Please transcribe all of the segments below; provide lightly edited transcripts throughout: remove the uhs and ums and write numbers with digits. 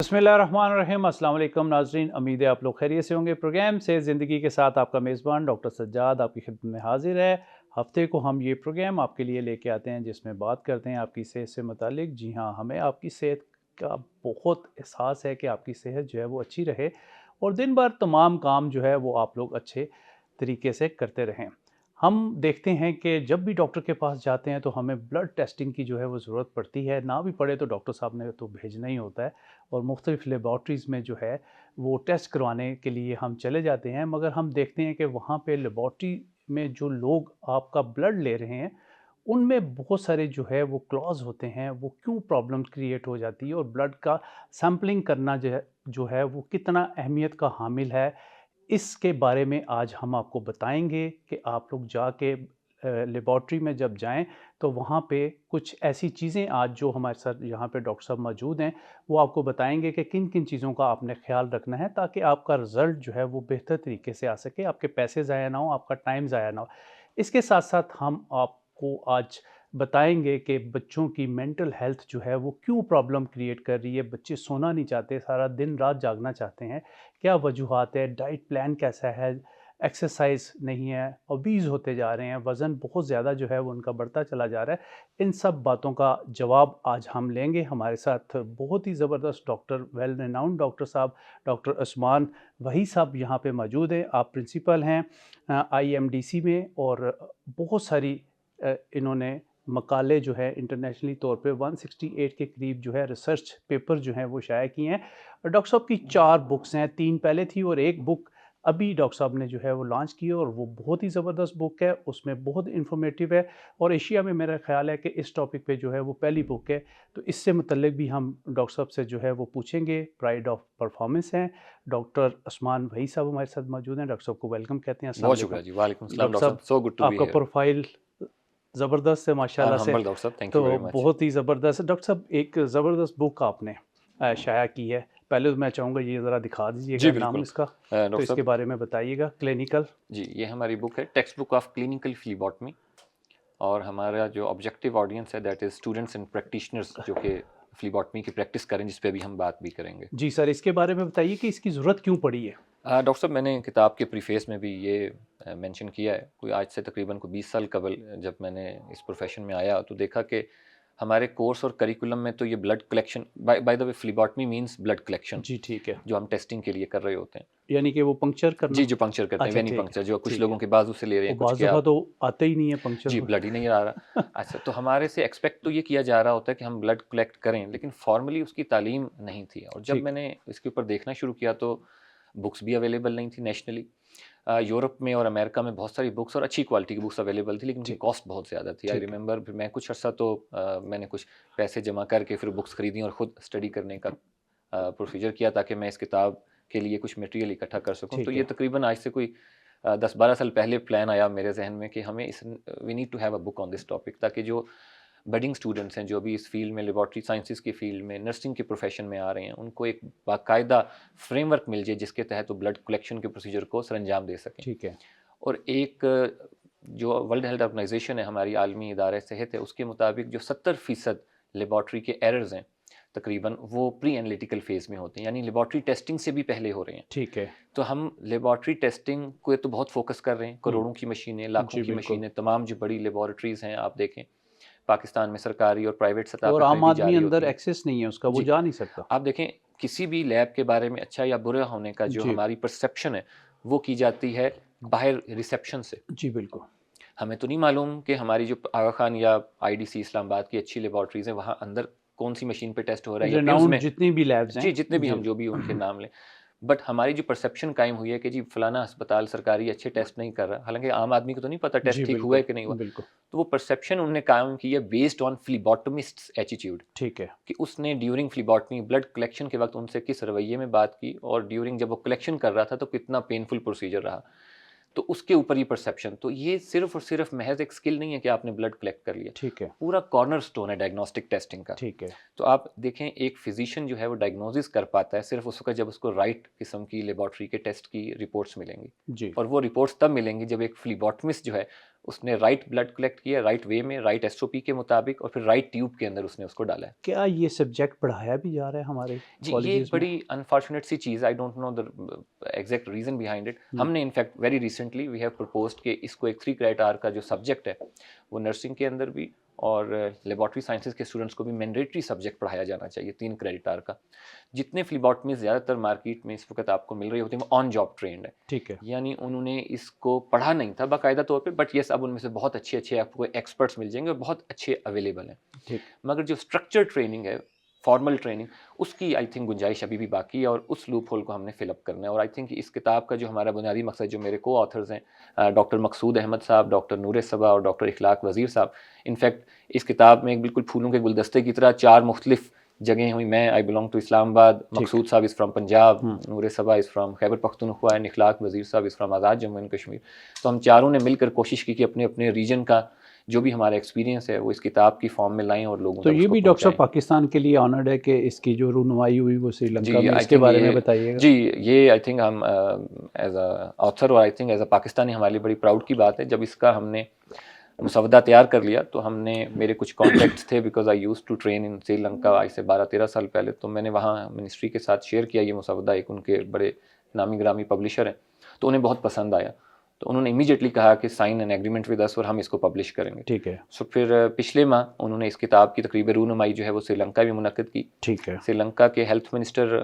बिस्मिल्लाहिर्रहमानिर्रहीम। अस्सलाम वालेकुम नाज़रीन, उम्मीद है आप लोग खैरियत से होंगे। प्रोग्राम से ज़िंदगी के साथ आपका मेज़बान डॉक्टर सज्जाद आपकी खिदमत में हाजिर है। हफ्ते को हम ये प्रोग्राम आपके लिए लेके आते हैं जिसमें बात करते हैं आपकी सेहत से मुतालिक। जी हाँ, हमें आपकी सेहत का बहुत एहसास है कि आपकी सेहत जो है वो अच्छी रहे और दिन भर तमाम काम जो है वो आप लोग अच्छे तरीके से करते रहें। हम देखते हैं कि जब भी डॉक्टर के पास जाते हैं तो हमें ब्लड टेस्टिंग की जो है वो ज़रूरत पड़ती है, ना भी पड़े तो डॉक्टर साहब ने तो भेजना ही होता है और मुख्तलिफ़ लेबॉर्ट्रीज़ में जो है वो टेस्ट करवाने के लिए हम चले जाते हैं। मगर हम देखते हैं कि वहाँ पे लेबॉर्ट्री में जो लोग आपका ब्लड ले रहे हैं उनमें बहुत सारे जो है वो क्लॉज होते हैं, वो क्यों प्रॉब्लम क्रिएट हो जाती है और ब्लड का सैम्पलिंग करना जो है वो कितना अहमियत का हामिल है। इसके बारे में आज हम आपको बताएंगे कि आप लोग जाके लेबॉर्ट्री में जब जाएं तो वहाँ पे कुछ ऐसी चीज़ें आज जो हमारे साथ यहाँ पे डॉक्टर साहब मौजूद हैं वो आपको बताएंगे कि किन किन चीज़ों का आपने ख्याल रखना है ताकि आपका रिज़ल्ट जो है वो बेहतर तरीके से आ सके, आपके पैसे ज़ाया ना हो, आपका टाइम ज़ाया ना हो। इसके साथ साथ हम आपको आज बताएंगे कि बच्चों की मेंटल हेल्थ जो है वो क्यों प्रॉब्लम क्रिएट कर रही है। बच्चे सोना नहीं चाहते, सारा दिन रात जागना चाहते हैं, क्या वजूहात है, डाइट प्लान कैसा है, एक्सरसाइज नहीं है, ओबीज़ होते जा रहे हैं, वज़न बहुत ज़्यादा जो है वो उनका बढ़ता चला जा रहा है। इन सब बातों का जवाब आज हम लेंगे। हमारे साथ बहुत ही ज़बरदस्त डॉक्टर, वेल रिनाउंड डॉक्टर साहब, डॉक्टर उस्मान वही साहब यहाँ पे मौजूद हैं। आप प्रिंसिपल हैं आईएमडीसी में और बहुत सारी इन्होंने मकाले जो है इंटरनेशनली तौर पे 168 के करीब जो है रिसर्च पेपर जो हैं वो शाया किए हैं। डॉक्टर साहब की 4 बुक्स हैं, 3 पहले थी और एक बुक अभी डॉक्टर साहब ने जो है वो लॉन्च की है और वो बहुत ही ज़बरदस्त बुक है, उसमें बहुत इन्फॉर्मेटिव है और एशिया में मेरा ख़्याल है कि इस टॉपिक पे जो है वो पहली बुक है। तो इससे मुतल्लिक भी हम डॉक्टर साहब से जो है वो पूछेंगे। प्राइड ऑफ परफॉर्मेंस हैं डॉक्टर उस्मान वही साहब हमारे साथ मौजूद हैं। डॉक्टर साहब को वेलकम कहते हैं। अस्सलाम बहुत वालेकुम। शुक्रिया जी। वालेकुम सलाम डॉक्टर डॉक्टर साहब, साहब, सो गुड टू बी आपका हियर। प्रोफाइल ज़बरदस्त है आई एम माशाल्लाह से। हम्बल डॉक्टर साहब, थैंक तो यू वेरी मच। बहुत ही ज़बरदस्त। डॉक्टर साहब, एक ज़बरदस्त बुक आपने शाया की है। पहले तो मैं चाहूँगा ये ज़रा दिखा जी दीजिएगा नाम बिल्कुल। इसका, तो डॉक्टर इसके साहब, बारे में बताइएगा। क्लिनिकल। जी ये हमारी बुक है, टेक्स्ट बुक ऑफ क्लिनिकल फ्लीबॉटमी। और हमारा जो ऑब्जेक्टिव ऑडियंस है that is students and practitioners जो कि फ्लीबॉटमी की प्रैक्टिस करें, जिस पे अभी हम बात भी करेंगे। जी सर, इसके बारे में बताइए कि इसकी ज़रूरत क्यों पड़ी है? डॉक्टर साहब, मैंने किताब के प्रीफेस में भी ये मेंशन किया है। कोई आज से तकरीबन कोई 20 साल कबल जब मैंने इस प्रोफेशन में आया तो देखा कि हमारे कोर्स और करिकुलम में तो ये blood collection, by the way phlebotomy means blood collection, जी ठीक है। जो हम टेस्टिंग के लिए कर रहे होते हैं। यानी कि वो पंक्चर करना। जी, जो पंक्चर करते हैं, अच्छा वेनी ठीक है, पंक्चर, जो कुछ ठीक लोगों है। के बाजू से ले रहे वो हैं, कुछ बाज़ के दफ़ा आप। तो आते ही नहीं है पंक्चर जी, हुए। ब्लड ही नहीं आ रहा। अच्छा, तो हमारे से एक्सपेक्ट तो ये किया जा रहा होता है कि हम ब्लड कलेक्ट करें, लेकिन फॉर्मली उसकी तालीम नहीं थी। और जब ठीक। मैंने इसके ऊपर देखना शुरू किया तो बुक्स भी अवेलेबल नहीं थी नेशनली। यूरोप में और अमेरिका में बहुत सारी बुक्स और अच्छी क्वालिटी की बुक्स अवेलेबल थी, लेकिन उनकी ठीक। कॉस्ट बहुत ज़्यादा थी। आई ठीक है। रिमेंबर, फिर मैं कुछ अर्सा तो मैंने कुछ पैसे जमा करके फिर बुक्स खरीदी और ख़ुद स्टडी करने का प्रोसीजर किया ताकि मैं इस किताब के लिए कुछ मटेरियल इकट्ठा कर सकूं। तो ठीक ये है। तकरीबन आज से कोई 10-12 साल पहले प्लान आया मेरे जहन में कि हमें इस we need to have a book on this topic, ताकि जो बडिंग स्टूडेंट्स हैं, जो भी इस फील्ड में, लेबॉर्ट्री साइंसेज की फील्ड में, नर्सिंग के प्रोफेशन में आ रहे हैं, उनको एक बाकायदा फ्रेमवर्क मिल जाए जिसके तहत वो ब्लड कलेक्शन के प्रोसीजर को सरंजाम दे सकें। ठीक है। और एक जो वर्ल्ड हेल्थ ऑर्गेनाइजेशन है, हमारी आलमी इदारा सेहत है, उसके मुताबिक जो 70% लेबॉर्ट्री के एरर्स हैं तकरीबन, वो प्री एनालिटिकल फेज में होते हैं, यानी लेबॉर्ट्री टेस्टिंग से भी पहले हो रहे हैं। ठीक है। तो हम लेबॉर्ट्री टेस्टिंग को तो बहुत फोकस कर रहे हैं, करोड़ों की मशीनें, लाखों जी की बिल्कुल। मशीनें, तमाम जो बड़ी लेबॉर्ट्रीज़ हैं आप देखें पाकिस्तान में, सरकारी और प्राइवेट सतह और पर आम खरीदी जा आदमी रही अंदर होती हैं। एक्सेस नहीं है उसका, वो जी, जा नहीं सकता। आप देखें किसी भी लैब के बारे में अच्छा या बुरा होने का जो जी। हमारी परसेप्शन है वो की जाती है बाहर रिसेप्शन से। जी बिल्कुल। हमें तो नहीं मालूम कि हमारी जो आगा खान या आईडीसी इस्लामाबाद की अच्छी लेबॉर्ट्रीज़ हैं, वहाँ अंदर कौन सी मशीन पे टेस्ट हो रहा है, या फिर रेनाउंड उसमें जितनी भी लैब्स हैं। जी जितने भी जी। हम जो भी उनके नाम लें। बट हमारी जो परसेप्शन कायम हुई है कि जी फलाना अस्पताल सरकारी अच्छे टेस्ट नहीं कर रहा, हालांकि आम आदमी को तो नहीं पता टेस्ट जी ठीक हुआ है बिल्कुल। कि नहीं हुआ। बिल्कुल। तो वो परसेप्शन उन्होंने कायम की है बेस्ड ऑन फ्लीबॉटमिस्ट एटीट्यूड, ठीक है। कि उसने ड्यूरिंग फ्लीबॉटमी ब्लड कलेक्शन के वक्त उनसे किस रवैये में बात की, और ड्यूरिंग जब वो कलेक्शन कर रहा था तो कितना पेनफुल प्रोसीजर रहा। तो उसके ऊपर ये परसेप्शन, तो ये सिर्फ और सिर्फ महज एक स्किल नहीं है कि आपने ब्लड कलेक्ट कर लिया, ठीक है। पूरा कॉर्नर स्टोन है डायग्नोस्टिक टेस्टिंग का। ठीक है। तो आप देखें, एक फिजिशियन जो है वो डायग्नोसिस कर पाता है सिर्फ उस वक्त जब उसको राइट किस्म की लेबॉर्ट्री के टेस्ट की रिपोर्ट्स मिलेंगी। जी। और वो रिपोर्ट्स तब मिलेंगी जब एक फ्लीबॉटमिस्ट जो है उसने राइट ब्लड कलेक्ट किया, राइट वे में, राइट एसओपी के मुताबिक, और फिर राइट ट्यूब के अंदर उसने उसको डाला है। क्या ये सब्जेक्ट पढ़ाया भी जा रहा है हमारे जी, ये एक कॉलेजेस में? बड़ी अनफॉर्चुनेट सी चीज़, I don't know the exact reason behind it. हमने in fact very recently we have proposed कि इसको एक 3 क्रेडिट आवर का जो सब्जेक्ट है वो नर्सिंग के अंदर भी और लेबॉर्ट्री साइंसेज के स्टूडेंट्स को भी मैंडेटरी सब्जेक्ट पढ़ाया जाना चाहिए 3 क्रेडिट आवर का। जितने फ्लीबॉटमी ज़्यादातर मार्केट में इस वक्त आपको मिल रही होती हैं वो ऑन जॉब ट्रेंड है, ठीक है। यानी उन्होंने इसको पढ़ा नहीं था बाकायदा तौर पे, बट यस अब उनमें से बहुत अच्छे आपको एक्सपर्ट्स मिल जाएंगे और बहुत अच्छे अवेलेबल हैं। ठीक। मगर जो स्ट्रक्चर ट्रेनिंग है, फॉर्मल ट्रेनिंग, उसकी आई थिंक गुंजाइश अभी भी बाकी है और उस लूप होल को हमने फिलअप करना है। और आई थिंक इस किताब का जो हमारा बुनियादी मकसद, जो मेरे को ऑथर्स हैं डॉक्टर मकसूद अहमद साहब, डॉक्टर नूर सबा और डॉक्टर इखलाक वज़ीर साहब, इनफैक्ट इस किताब में एक बिल्कुल फूलों के गुलदस्ते की तरह 4 मुख्तलिफ जगह हुई। मैं I belong to Islamabad, Maqsood साहब is from Punjab, Noor Saba is from Khyber Pakhtunkhwa and Ikhlaq Wazir साहब is from Azad Jammu and Kashmir. तो हम चारों ने मिलकर कोशिश की कि अपने अपने रीजन का जो भी हमारा एक्सपीरियंस है वो इस किताब की फॉर्म में लाएं और लोगों तो तक ये उसको भी डॉक्टर साहब पहुंचाएं। पाकिस्तान के लिए ऑनर्ड है कि इसकी जो रूनुमाई हुई वो श्रीलंका में, I इसके think बारे ये में बताइएगा। जी, ये आई थिंक हम एज अ ऑथर और I think as a Pakistani हमारे लिए बड़ी प्राउड की बात है। जब इसका हमने मुसवदा तैयार कर लिया तो हमने, मेरे कुछ कॉन्टैक्ट्स थे because I used to train in Sri Lanka आज से 12-13 साल पहले, तो मैंने वहाँ मिनिस्ट्री के साथ शेयर किया ये मुसवदा, एक उनके बड़े नामी ग्रामी पब्लिशर हैं, तो उन्हें बहुत पसंद आया। तो उन्होंने इमीडिएटली कहा कि sign an agreement with us और हम इसको पब्लिश करेंगे। ठीक है। सो फिर पिछले माह उन्होंने इस किताब की तकरीबन रूनुमाई जो है वो श्रीलंका में मुनक्किद की। ठीक है। श्रीलंका के हेल्थ मिनिस्टर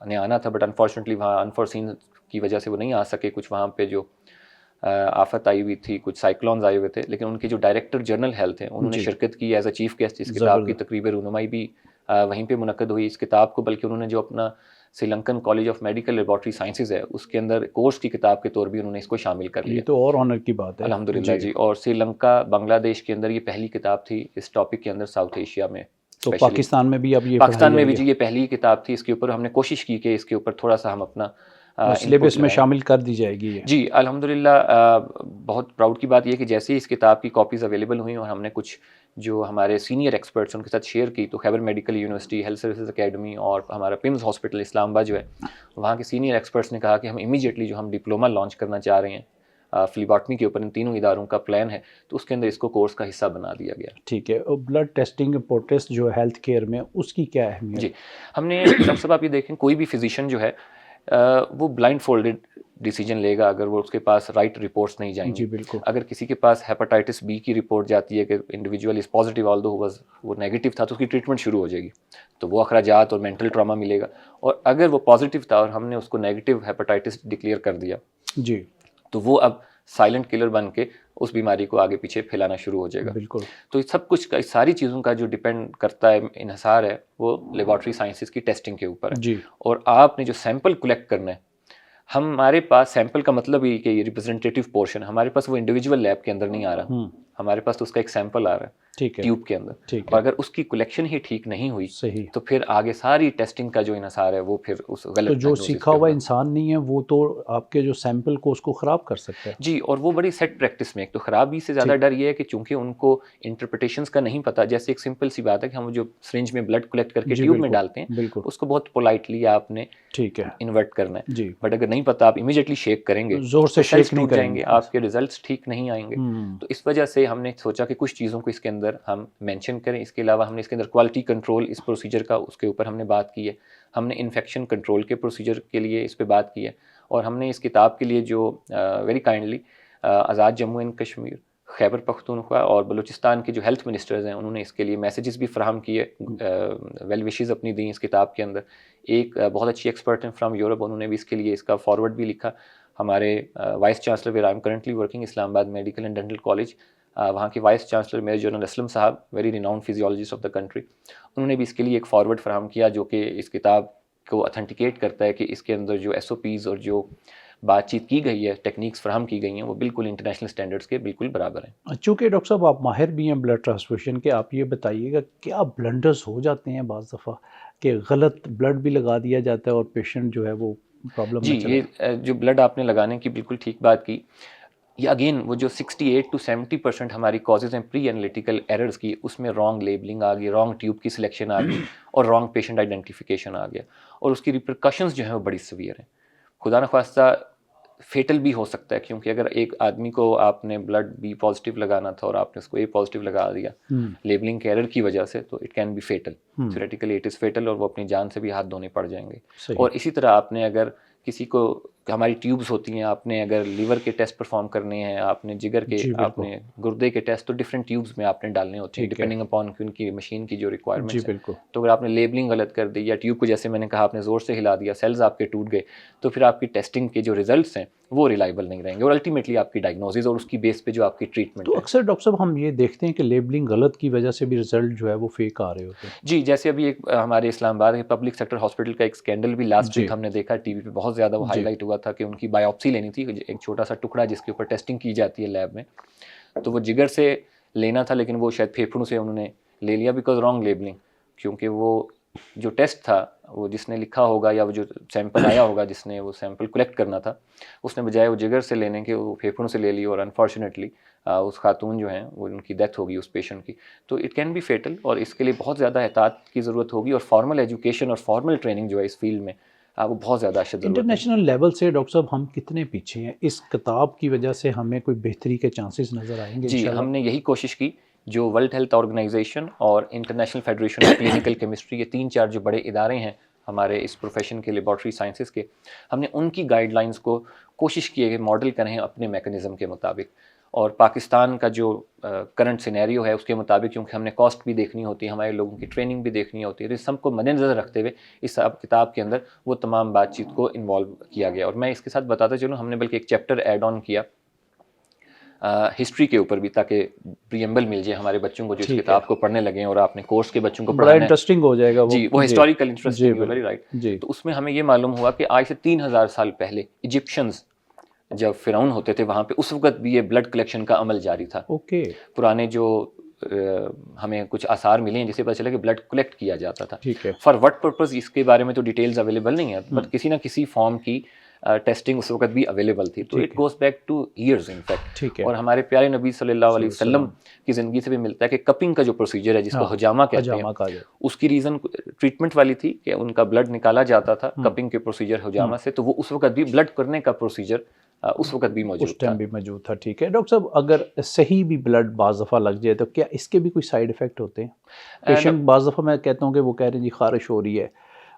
ने आना था, बट अनफॉर्चुनेटली वहाँ अनफॉर्सीन की वजह से वो नहीं आ सके। कुछ वहाँ पे जो आफत आई हुई थी, कुछ साइक्लोन्स आए हुए थे, लेकिन उनके जो डायरेक्टर जनरल हेल्थ हैं उन्होंने जी। शिरकत की एज अ चीफ गेस्ट। इस किताब की तकरीबन रूनुमाई भी वहीं पे मुनक्किद हुई। इस किताब को बल्कि उन्होंने जो अपना Sri Lankan college of medical laboratory sciences है उसके अंदर कोर्स की किताब के तौर भी उन्होंने इसको शामिल कर लिया। ये तो और ऑनर की बात है। अल्हम्दुलिल्लाह जी। और श्रीलंका, बांग्लादेश के अंदर ये पहली किताब थी इस टॉपिक के अंदर साउथ एशिया में। तो पाकिस्तान में भी अब ये पाकिस्तान में भी जी ये पहली किताब थी। इसके ऊपर हमने कोशिश की कि इसके ऊपर थोड़ा सा हम अपना सिलेबस में शामिल कर दी जाएगी ये। जी अल्हम्दुलिल्लाह। बहुत प्राउड की बात यह कि जैसे ही इस किताब की कॉपीज़ अवेलेबल हुई और हमने कुछ जो हमारे सीनियर एक्सपर्ट्स उनके साथ शेयर की, तो Khyber medical university, health services academy और हमारा पिम्स हॉस्पिटल इस्लामाबाद जो है, वहाँ के सीनियर एक्सपर्ट्स ने कहा कि हम इमीडिएटली जो हम डिप्लोमा लॉन्च करना चाह रहे हैं फ्लीबॉटमी के ऊपर, इन तीनों इदारों का प्लान है, तो उसके अंदर इसको कोर्स का हिस्सा बना दिया गया। ठीक है। और ब्लड टेस्टिंग इंपॉर्टेंस जो हेल्थ केयर में, उसकी क्या अहमियत? जी, हमने सब आप ये देखें, कोई भी फिजिशियन जो है वो ब्लाइंड फोल्डेड डिसीजन लेगा अगर वो उसके पास राइट रिपोर्ट्स नहीं जाएंगी। जी बिल्कुल। अगर किसी के पास हेपेटाइटिस बी की रिपोर्ट जाती है कि इंडिविजुअल इज़ पॉजिटिव ऑल्दो वो नेगेटिव था, तो उसकी ट्रीटमेंट शुरू हो जाएगी, तो वो अखराजात और मेंटल ट्रॉमा मिलेगा। और अगर वो पॉजिटिव था और हमने उसको नेगेटिव हेपेटाइटिस डिक्लेयर कर दिया जी, तो वो अब साइलेंट किलर बन के उस बीमारी को आगे पीछे फैलाना शुरू हो जाएगा। बिल्कुल। तो सब कुछ का, सारी चीज़ों का जो डिपेंड करता है, इन्हिसार है, वो लेबॉर्ट्री साइंसेज की टेस्टिंग के ऊपर है जी। और आपने जो सैंपल कलेक्ट करना है, हमारे पास सैंपल का मतलब ही कि ये रिप्रेजेंटेटिव पोर्शन, हमारे पास वो इंडिविजुअल लैब के अंदर नहीं आ रहा, हमारे पास तो उसका एक सैंपल आ रहा है ट्यूब के अंदर। ठीक है। और अगर उसकी कलेक्शन ही ठीक नहीं हुई सही, तो फिर आगे सारी टेस्टिंग का जो इन्हिसार है वो फिर उस गलत, तो जो सीखा हुआ इंसान नहीं है वो तो आपके जो सैंपल को उसको ख़राब कर सकता है जी। और वो बड़ी सेट प्रैक्टिस में, एक तो ख़राबी से ज़्यादा डर ये है कि चूंकि उनको इंटरप्रिटेशंस का नहीं पता, जैसे एक सिंपल सी बात है कि हम जो सिरिंज में ब्लड कलेक्ट करके ट्यूब में डालते हैं, उसको बहुत पोलाइटली आपने ठीक है इन्वर्ट करना है जी। बट अगर नहीं पता, आप इमीडिएटली शेक करेंगे, जोर से शेक नहीं जाएंगे, आपके रिजल्ट्स ठीक नहीं आएंगे। तो इस वजह से हमने सोचा कि कुछ चीज़ों को इसके अंदर हम मेंशन करें। इसके अलावा हमने इसके अंदर क्वालिटी कंट्रोल, इस प्रोसीजर का, उसके ऊपर हमने बात की है। हमने इन्फेक्शन कंट्रोल के प्रोसीजर के लिए इस पे बात की है। और हमने इस किताब के लिए जो very kindly Azad Jammu and Kashmir, Khyber Pakhtunkhwa और बलूचिस्तान के जो हेल्थ मिनिस्टर्स हैं, उन्होंने इसके लिए मैसेजेस भी फराहम किए, वेल विशेज़ अपनी दी इस किताब के अंदर। एक बहुत अच्छी एक्सपर्ट हैं फ्राम यूरोप, उन्होंने भी इसके लिए इसका फॉरवर्ड भी लिखा। हमारे vice chancellor where I am currently working, Islamabad medical and dental college, वहाँ के vice chancellor major general Aslam साहब, very renowned physiologist of the country, उन्होंने भी इसके लिए एक फॉरवर्ड फराहम किया जो कि इस किताब को ऑथेंटिकेट करता है कि इसके अंदर जो SOPs और जो बातचीत की गई है, टेक्निक्स फराहम की गई हैं, वो बिल्कुल इंटरनेशनल स्टैंडर्ड्स के बिल्कुल बराबर हैं। चूँकि डॉक्टर साहब आप माहिर भी हैं ब्लड ट्रांसफ्यूशन के, आप ये बताइएगा क्या ब्लंडर्स हो जाते हैं बाज़ दफ़ा कि गलत ब्लड भी लगा दिया जाता है और पेशेंट जो है वो प्रॉब्लम जी, ये जो ब्लड आपने लगाने की बिल्कुल ठीक बात की, ये अगेन वो जो 68 to 70% हमारी कॉजेज़ हैं प्री एनालिटिकल एरर्स की, उसमें रॉन्ग लेबलिंग आ गई, रॉन्ग ट्यूब की सिलेक्शन आ गई और रॉन्ग पेशेंट आइडेंटिफिकेशन आ गया, और उसकी रिपरकशंस जो हैं वो बड़ी सीवियर हैं। खुदा न ख्वास्ता फेटल भी हो सकता है, क्योंकि अगर एक आदमी को आपने ब्लड बी पॉजिटिव लगाना था और आपने उसको ए पॉजिटिव लगा दिया लेबलिंग के एरर की वजह से, तो it can be fatal, theoretically it is fatal, और वो अपनी जान से भी हाथ धोने पड़ जाएंगे। और इसी तरह आपने अगर किसी को, हमारी ट्यूब्स होती हैं, आपने अगर लीवर के टेस्ट परफॉर्म करने हैं, आपने जिगर के, आपने गुर्दे के टेस्ट, तो डिफरेंट ट्यूब्स में आपने डालने होते हैं डिपेंडिंग अपॉन उनकी मशीन की जो रिक्वायरमेंट्स है। तो अगर आपने लेबलिंग गलत कर दी या ट्यूब को, जैसे मैंने कहा, आपने ज़ोर से हिला दिया, सेल्स आपके टूट गए, तो फिर आपकी टेस्टिंग के जो रिजल्ट्स हैं वो रिलायबल नहीं रहेंगे, और अल्टीमेटली आपकी डायग्नोसिस और उसकी बेस पे जो आपकी ट्रीटमेंट तो अक्सर डॉक्टर साहब हम ये देखते हैं कि लेबलिंग गलत की वजह से भी रिजल्ट जो है वो फेक आ रहे होते हैं। जी, जैसे अभी एक हमारे इस्लामाबाद के पब्लिक सेक्टर हॉस्पिटल का एक स्कैंडल भी लास्ट वीक हमने देखा टीवी पे, बहुत ज़्यादा वो हाईलाइट हुआ था कि उनकी बायोप्सी लेनी थी, एक छोटा सा टुकड़ा जिसके ऊपर टेस्टिंग की जाती है लैब में, तो वो जिगर से लेना था, लेकिन वो शायद फेफड़ों से उन्होंने ले लिया बिकॉज रॉन्ग लेबलिंग, क्योंकि वो जो टेस्ट था, वो जिसने लिखा होगा या वो जो सैंपल आया होगा जिसने वो सैंपल कलेक्ट करना था, उसने बजाय वो जिगर से लेने के वो फेफड़ों से ले ली, और अनफॉर्चुनेटली उस खातून जो हैं वो उनकी डेथ होगी उस पेशेंट की। तो इट कैन बी फेटल, और इसके लिए बहुत ज़्यादा एहतियात की ज़रूरत होगी, और फॉर्मल एजुकेशन और फॉर्मल ट्रेनिंग जो है इस फील्ड में वो बहुत ज़्यादा अशद ज़रूरत है। इंटरनेशनल लेवल से डॉक्टर साहब हम कितने पीछे हैं? इस किताब की वजह से हमें कोई बेहतरी के चांसेस नज़र आएंगे? जी, हमने यही कोशिश की, जो वर्ल्ड हेल्थ ऑर्गेनाइजेशन और international federation of clinical chemistry, ये 3-4 जो बड़े इदारे हैं हमारे इस प्रोफेशन के, लेबॉर्ट्री साइंसेस के, हमने उनकी गाइडलाइंस को कोशिश की है कि मॉडल करें अपने मैकेनिज़्म के मुताबिक, और पाकिस्तान का जो करंट सिनेरियो है उसके मुताबिक, क्योंकि हमने कॉस्ट भी देखनी होती है, हमारे लोगों की ट्रेनिंग भी देखनी होती है, तो इस सबको मद्देनज़र रखते हुए इस किताब के अंदर वो तमाम बातचीत को इन्वॉल्व किया गया। और मैं इसके साथ बताता चलूँ, हमने बल्कि एक चैप्टर ऐड ऑन किया हिस्ट्री के ऊपर भी, ताकि प्रीएम्बल मिल जाए हमारे बच्चों को जो इस किताब को पढ़ने लगे, और आपने कोर्स के बच्चों को बड़ा इंटरेस्टिंग हो जाएगा वो। जी, वो हिस्टोरिकल इंटरेस्टिंग है, वेरी राइट। तो उसमें हमें ये मालूम हुआ कि आज से 3000 साल पहले इजिप्शियंस जब फिरौन होते थे वहाँ पे, उस वक्त भी ये ब्लड कलेक्शन का अमल जारी था। पुराने जो हमें कुछ आसार मिले हैं जिससे पता चला कि ब्लड कलेक्ट किया जाता था। फॉर व्हाट पर्पस इसके बारे में तो डिटेल्स अवेलेबल नहीं है, बट किसी ना किसी फॉर्म की टेस्टिंग उस वक्त भी अवेलेबल थी। तो it goes back two years in fact. और हमारे प्यारे नबी सल्लल्लाहु अलैहि वसल्लम की ज़िंदगी से भी मिलता है कि कपिंग का जो प्रोसीजर है, जिसको हजामा कहते हैं, उसकी रीज़न ट्रीटमेंट वाली थी कि उनका ब्लड निकाला जाता था कपिंग के प्रोसीजर हजामा से, तो वो उस वक्त भी ब्लड करने का प्रोसीजर उस वक्त भी मौजूद था। ठीक है डॉक्टर साहब, अगर सही भी ब्लड बाज़ दफ़ा लग जाए तो क्या इसके भी कोई साइड इफ़ेक्ट होते हैं? पेशेंट बाज़ दफ़ा मैं कहता हूँ कि वो कह रहे हैं जी खारिश हो रही है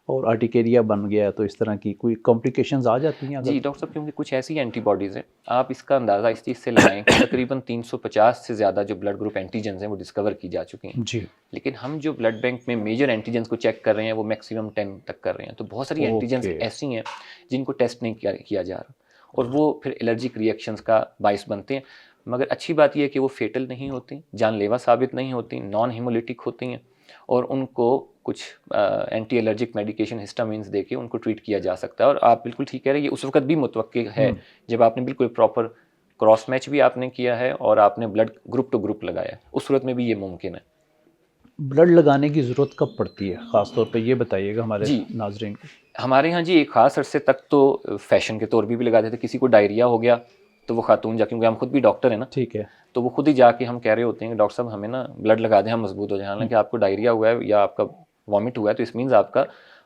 और आर्टिकेरिया बन गया, तो इस तरह की कोई कॉम्प्लिकेशंस आ जाती हैं? जी डॉक्टर साहब, क्योंकि कुछ ऐसी एंटीबॉडीज़ हैं, आप इसका अंदाज़ा इस चीज़ से लगाएं कि तकरीबन 350 से ज़्यादा जो ब्लड ग्रुप एंटीजेंस हैं वो डिस्कवर की जा चुकी हैं। जी। लेकिन हम जो ब्लड बैंक में मेजर एंटीजेंस को चेक कर रहे हैं वो मैक्सिमम 10 तक कर रहे हैं। तो बहुत सारी एंटीजेंस ऐसी हैं जिनको टेस्ट नहीं किया जा रहा, और वो फिर एलर्जिक रिएक्शंस का बाइस बनते हैं। मगर अच्छी बात यह है कि वो फेटल नहीं होती, जानलेवा साबित नहीं होती, नॉन हीमोलिटिक होती हैं, और उनको कुछ एंटी एलर्जिक मेडिकेशन हिस्टामिन्स देके उनको ट्रीट किया जा सकता है। और आप बिल्कुल ठीक कह रहे हैं, ये उस वक्त भी मुतवक्की है जब आपने बिल्कुल प्रॉपर क्रॉस मैच भी आपने किया है और आपने ब्लड ग्रुप टू ग्रुप लगाया है, उस सूरत में भी ये मुमकिन है। ब्लड लगाने की ज़रूरत कब पड़ती है ख़ास तौर पे, ये बताइएगा हमारे नाज़रीन को। हमारे यहाँ जी एक ख़ास अरसे तक तो फैशन के तौर भी लगाते थे। किसी को डायरिया हो गया तो वो खातून जा, क्योंकि हम खुद भी डॉक्टर हैं ना, ठीक है, तो वो खुद ही जाके हम कह रहे होते हैं कि डॉक्टर साहब हमें ना ब्लड लगा दें, हम मजबूत हो जाए। हालांकि आपको डायरिया हुआ है या आपका वॉमिट हुआ है तो इस मीन्स आपका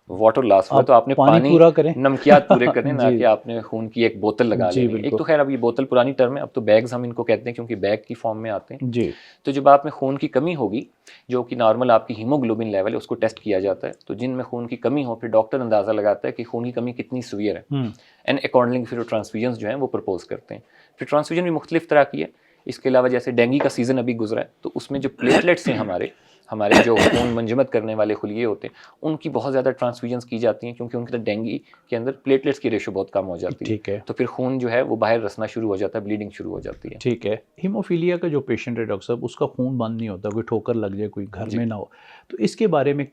वाटर लॉस हुआ, तो आपने पानी पूरा करें, नमकियात पूरे करें ना कि आपने खून की एक बोतल लगा ली। एक तो खैर अब ये बोतल पुरानी टर्म है, अब तो बैग्स हम इनको कहते हैं क्योंकि बैग की फॉर्म में आते हैं जी। तो जब आप में खून की कमी होगी, जो कि नॉर्मल आपकी हीमोग्लोबिन लेवल है, उसको टेस्ट किया जाता है। तो जिनमें खून की कमी हो, फिर डॉक्टर अंदाज़ा लगाता है कि खून की कमी कितनी सीवियर है, एंड अकॉर्डिंगली फिर ट्रांसफ्यूजन जो है वो प्रपोज करते हैं। फिर ट्रांसफ्यूजन भी मुख्तलिफ तरह की है। इसके अलावा जैसे डेंगू का सीज़न अभी गुजरा है, तो उसमें जो प्लेटलेट्स हैं हमारे जो खून मंजमद करने वाले खुलिये होते हैं, उनकी बहुत ज़्यादा ट्रांसफ्यूजन्स की जाती हैं, क्योंकि उनके डेंगू के अंदर प्लेटलेट्स की रेशो बहुत कम हो जाती है। ठीक है, तो फिर खून जो है वो बाहर रसना शुरू हो जाता है, ब्लीडिंग शुरू हो जाती है। ठीक है। हीमोफीलिया का जो पेशेंट है डॉक्टर साहब, उसका खून बंद नहीं होता, कोई ठोकर लग जाए, कोई घर में ना हो, तो इसके बारे में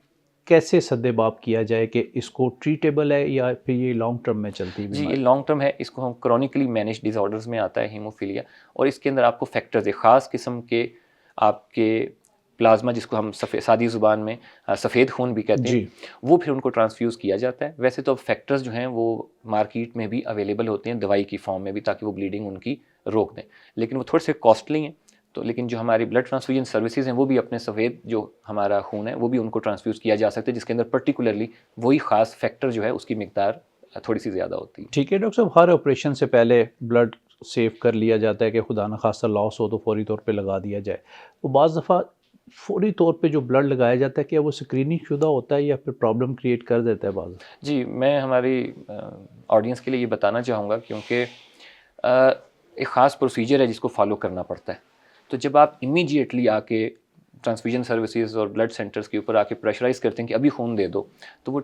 कैसे सद्देबाब किया जाए कि इसको ट्रीटेबल है या फिर ये लॉन्ग टर्म में चलती है? जी, ये लॉन्ग टर्म है। इसको हम क्रॉनिकली मैनेज डिसऑर्डर्स में आता है हीमोफीलिया, और इसके अंदर आपको फैक्टर्स है, ख़ास किस्म के आपके प्लाज्मा, जिसको हम सादी ज़ुबान में सफ़ेद खून भी कहते हैं, वो फिर उनको ट्रांसफ्यूज़ किया जाता है। वैसे तो अब फैक्टर्स जो हैं वो मार्केट में भी अवेलेबल होते हैं दवाई की फॉर्म में भी, ताकि वो ब्लीडिंग उनकी रोक दें, लेकिन वो थोड़े से कॉस्टली हैं। तो लेकिन जो हमारी ब्लड ट्रांसफ्यूजन सर्विसेज हैं वो भी अपने सफ़ेद जो हमारा खून है वो भी उनको ट्रांसफ्यूज़ किया जा सकता है, जिसके अंदर पर्टिकुलरली वही ख़ास फैक्टर जो है उसकी मिकदार थोड़ी सी ज़्यादा होती है। ठीक है डॉक्टर साहब, हर ऑपरेशन से पहले ब्लड सेव कर लिया जाता है कि खुदा न खास्ता लॉस हो तो फौरी तौर पे लगा दिया जाए। तो बाज़ दफ़ा फौरी तौर पे जो ब्लड लगाया जाता है, क्या वो स्क्रीनिंग शुदा होता है या फिर प्रॉब्लम क्रिएट कर देता है बाज़? जी, मैं हमारी ऑडियंस के लिए ये बताना चाहूँगा, क्योंकि एक ख़ास प्रोसीजर है जिसको फॉलो करना पड़ता है। तो जब आप इमीडिएटली आके ट्रांसफ्यूजन सर्विसेज और ब्लड सेंटर्स के ऊपर आके प्रेशराइज़ करते हैं कि अभी खून दे दो, तो वो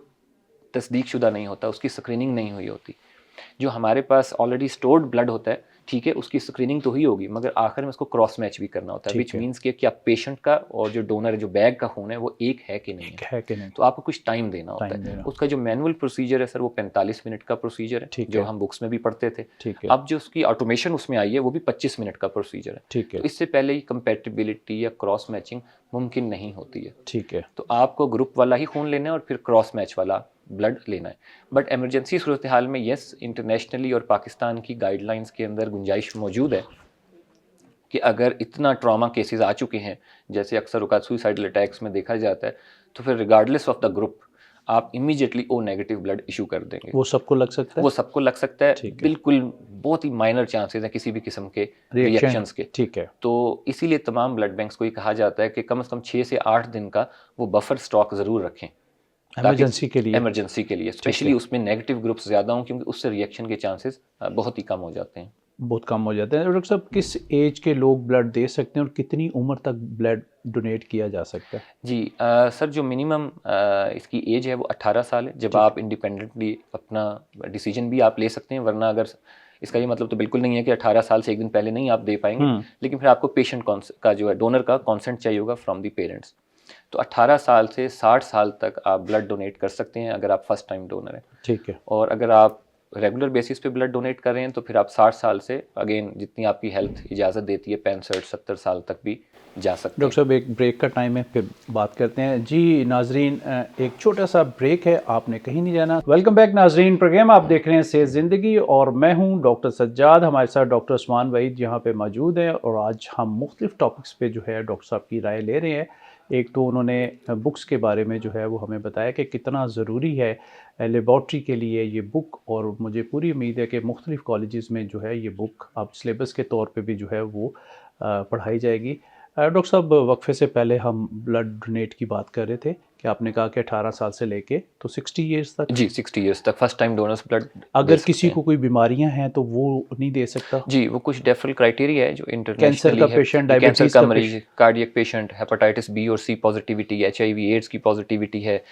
तस्दीक शुदा नहीं होता, उसकी स्क्रीनिंग नहीं हुई होती। जो हमारे पास ऑलरेडी स्टोर्ड ब्लड होता है, ठीक है, उसकी स्क्रीनिंग तो हुई होगी, मगर आखिर में उसको क्रॉस मैच भी करना होता है, ठीक विच है। मीन्स कि क्या पेशेंट का और जो डोनर है, जो बैग का खून है, वो एक है कि नहीं है। है कि नहीं? तो आपको कुछ टाइम देना होता टाइम है। देना। उसका जो मैनुअल प्रोसीजर है सर, वो 45 मिनट का प्रोसीजर है, ठीक जो है। हम बुक्स में भी पढ़ते थे। ठीक है। अब जो उसकी ऑटोमेशन उसमें आई है, वो भी 25 मिनट का प्रोसीजर है। ठीक तो है। इससे पहले ही कंपैटिबिलिटी या क्रॉस मैचिंग मुमकिन नहीं होती है। ठीक है। तो आपको ग्रुप वाला ही खून लेना है और फिर क्रॉस मैच वाला ब्लड लेना है। बट इमरजेंसी सूरत हाल में यस, इंटरनेशनली और पाकिस्तान की गाइडलाइंस के अंदर गुंजाइश मौजूद है कि अगर इतना ट्रॉमा केसेस आ चुके हैं, जैसे अक्सर औक़ात सुसाइडल अटैक्स में देखा जाता है, तो फिर रिगार्डलेस ऑफ द ग्रुप आप immediately O negative blood issue कर देंगे। वो सबको लग सकता है? वो सबको लग सकता है। ठीक है। बिल्कुल बहुत ही माइनर चांसेस हैं किसी भी किस्म के रिएक्शंस के। ठीक है। तो इसीलिए तमाम ब्लड बैंक्स को ये कहा जाता है कि कम से कम 6 से 8 दिन का वो बफर स्टॉक ज़रूर रखें, इमरजेंसी के लिए। इमरजेंसी के लिए, स्पेशली उसमें नेगेटिव ग्रुप्स ज़्यादा हों, क्योंकि उससे रिएक्शन के चांसेस बहुत ही कम हो जाते हैं। बहुत कम हो जाते हैं। डॉक्टर साहब, किस एज के लोग ब्लड दे सकते हैं और कितनी उम्र तक ब्लड डोनेट किया जा सकता है? जी सर, जो मिनिमम इसकी एज है वो 18 साल है, जब आप इंडिपेंडेंटली अपना डिसीजन भी आप ले सकते हैं। वरना अगर इसका ये मतलब तो बिल्कुल नहीं है कि 18 साल से एक दिन पहले नहीं आप दे पाएंगे, लेकिन फिर आपको पेशेंट का जो है, डोनर का कॉन्सेंट चाहिए होगा फ्रॉम दी पेरेंट्स। तो 18 साल से 60 साल तक आप ब्लड डोनेट कर सकते हैं अगर आप फर्स्ट टाइम डोनर हैं। ठीक है। और अगर आप रेगुलर बेसिस पे ब्लड डोनेट कर रहे हैं, तो फिर आप 60 साल से अगेन जितनी आपकी हेल्थ इजाज़त देती है 65-70 साल तक भी जा सकते हैं। डॉक्टर साहब, एक ब्रेक का टाइम है, फिर बात करते हैं। जी नाजरीन, एक छोटा सा ब्रेक है, आपने कहीं नहीं जाना। वेलकम बैक नाजरीन, प्रोग्राम आप देख रहे हैं सेहत ज़िंदगी और मैं हूं डॉक्टर सज्जाद। हमारे साथ डॉक्टर उस्मान वहीद यहाँ पे मौजूद हैं और आज हम मुख्तलिफ टॉपिक्स पे जो है डॉक्टर साहब की राय ले रहे हैं। एक तो उन्होंने बुक्स के बारे में जो है वो हमें बताया कि कितना ज़रूरी है लेबॉर्ट्री के लिए ये बुक, और मुझे पूरी उम्मीद है कि मुख्तलिफ कॉलेजेस में जो है ये बुक अब सिलेबस के तौर पे भी जो है वो पढ़ाई जाएगी। डॉक्टर साहब, वक्फे से पहले हम ब्लड डोनेट की बात कर रहे थे कि आपने कहा कि 18 साल से लेके तो 60 इयर्स तक। जी, 60 इयर्स तक फर्स्ट टाइम डोनर्स ब्लड अगर किसी को कोई बीमारियां हैं तो वो नहीं दे सकता? जी, वो कुछ डेफरल क्राइटेरिया है जो इंटरनेशनली कैंसर का पेशेंट, डायबिटीज का का मरीज, कार्डियक पेशेंट, हेपेटाइटिस बी और सी पॉजिटिविटी, HIV एड्स की पॉजिटिविटी है,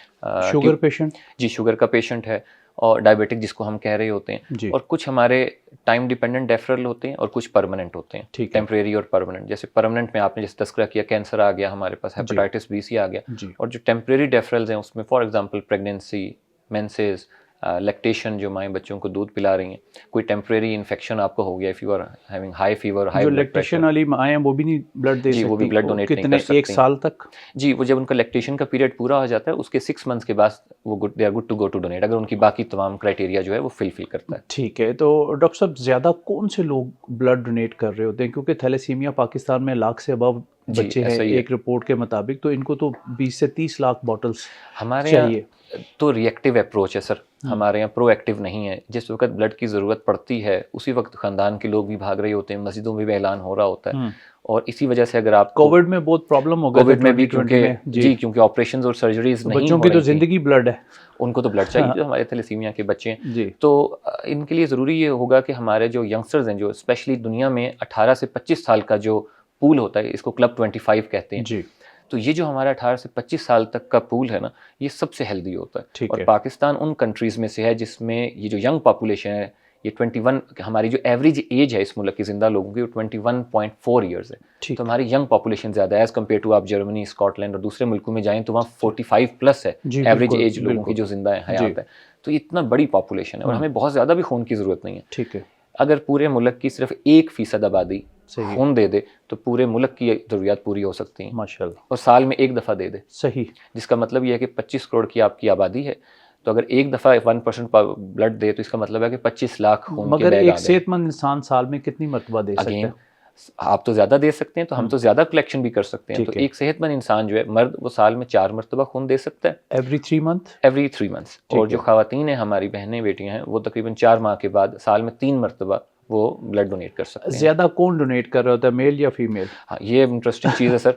शुगर पेशेंट। जी, शुगर का पेशेंट है, और डायबिटिक जिसको हम कह रहे होते हैं। और कुछ हमारे टाइम डिपेंडेंट डेफरल होते हैं और कुछ परमानेंट होते हैं, टेम्परेरी और परमानेंट। जैसे परमानेंट में आपने जैसे तस्करा किया, कैंसर आ गया हमारे पास, हेपेटाइटिस बी सी आ गया। और जो टेम्परेरी डेफरल्स हैं उसमें for example pregnancy, menses, lactation, जो माएँ बच्चों को दूध पिला रही हैं, कोई टेम्परेरी इन्फेक्शन आपको हो गया, if you are having high fever, high जो ब्लड प्रेशर, लैक्टेशन वाली माएँ हैं वो भी नहीं ब्लड दे जी, सकती? वो भी ब्लड डोनेट नहीं कितने? कर सकती। 1 साल तक? जी, वो जब उनका लैक्टेशन का पीरियड पूरा हो जाता है उसके 6 मंथ्स के बाद वो they are good to go to donate, अगर उनकी बाकी तमाम क्राइटेरिया जो है वो फिल करता है। ठीक है। तो डॉक्टर साहब, ज़्यादा कौन से लोग ब्लड डोनेट कर रहे होते हैं? क्योंकि थैलेसीमिया पाकिस्तान में 1 लाख से अबव बच्चे हैं एक रिपोर्ट के मुताबिक, तो इनको तो 20 से 30 लाख बॉटल्स हमारे चाहिए। तो रिएक्टिव अप्रोच है सर, हमारे यहाँ प्रोएक्टिव नहीं है। जिस वक्त ब्लड की ज़रूरत पड़ती है उसी वक्त ख़ानदान के लोग भी भाग रहे होते हैं, मस्जिदों में भी ऐलान हो रहा होता है। और इसी वजह से अगर आप कोविड में बहुत प्रॉब्लम हो गया, कोविड में भी क्योंकि ऑपरेशंस और सर्जरीज नहीं बच्चों की तो ज़िंदगी ब्लड है, उनको तो ब्लड चाहिए, जो हमारे थैलेसीमिया के बच्चे हैं। तो इनके लिए ज़रूरी ये होगा कि हमारे जो यंगस्टर्स हैं, जो स्पेशली दुनिया में 18 से 25 साल का जो पूल होता है, इसको क्लब 25 कहते हैं जी। तो ये जो हमारा 18 से 25 साल तक का पूल है ना, ये सबसे हेल्दी होता है। और पाकिस्तान उन कंट्रीज़ में से है जिसमें ये जो यंग पॉपुलेशन है, ये 21, हमारी जो एवरेज एज है इस मुल्क के जिंदा लोगों की, वो 21.4 ईयर्स है। तो हमारी यंग पॉपुलेशन ज़्यादा है एज़ कम्पेयर टू आप जर्मनी, स्कॉटलैंड और दूसरे मुल्कों में जाएँ तो वहाँ 45 प्लस है एवरेज एज लोगों की जो जिंदा है, हयात है। तो ये इतना बड़ी पॉपुलेशन है और हमें बहुत ज़्यादा भी खून की ज़रूरत नहीं है। ठीक है, अगर पूरे मुल्क की सिर्फ 1% आबादी खून दे दे तो पूरे मुल्क की ज़रूरियात पूरी हो सकती हैं माशाल्लाह। और साल में एक दफ़ा दे दे, सही, जिसका मतलब यह है कि 25 करोड़ की आपकी आबादी है, तो अगर एक दफ़ा 1% ब्लड दे तो इसका मतलब है कि 25 लाख खून के बैग आ गए। मगर एक सेहतमंद इंसान साल में कितनी मरतबा दे सकता है? आप तो ज़्यादा दे सकते हैं तो हम तो ज़्यादा कलेक्शन भी कर सकते हैं। ठीक तो है। एक सेहतमंद इंसान जो है मर्द, वो साल में 4 मरतबा खून दे सकता है, एवरी 3 मंथ। Every 3 months. ठीक और जो है। ख़वातीन हैं, हमारी बहनें बेटियां हैं, वो तकरीबन 4 माह के बाद साल में 3 मरतबा वो ब्लड डोनेट कर सकते हैं। ज़्यादा कौन डोनेट कर रहा होता है, मेल या फीमेल? हाँ, ये इंटरेस्टिंग चीज़ है सर।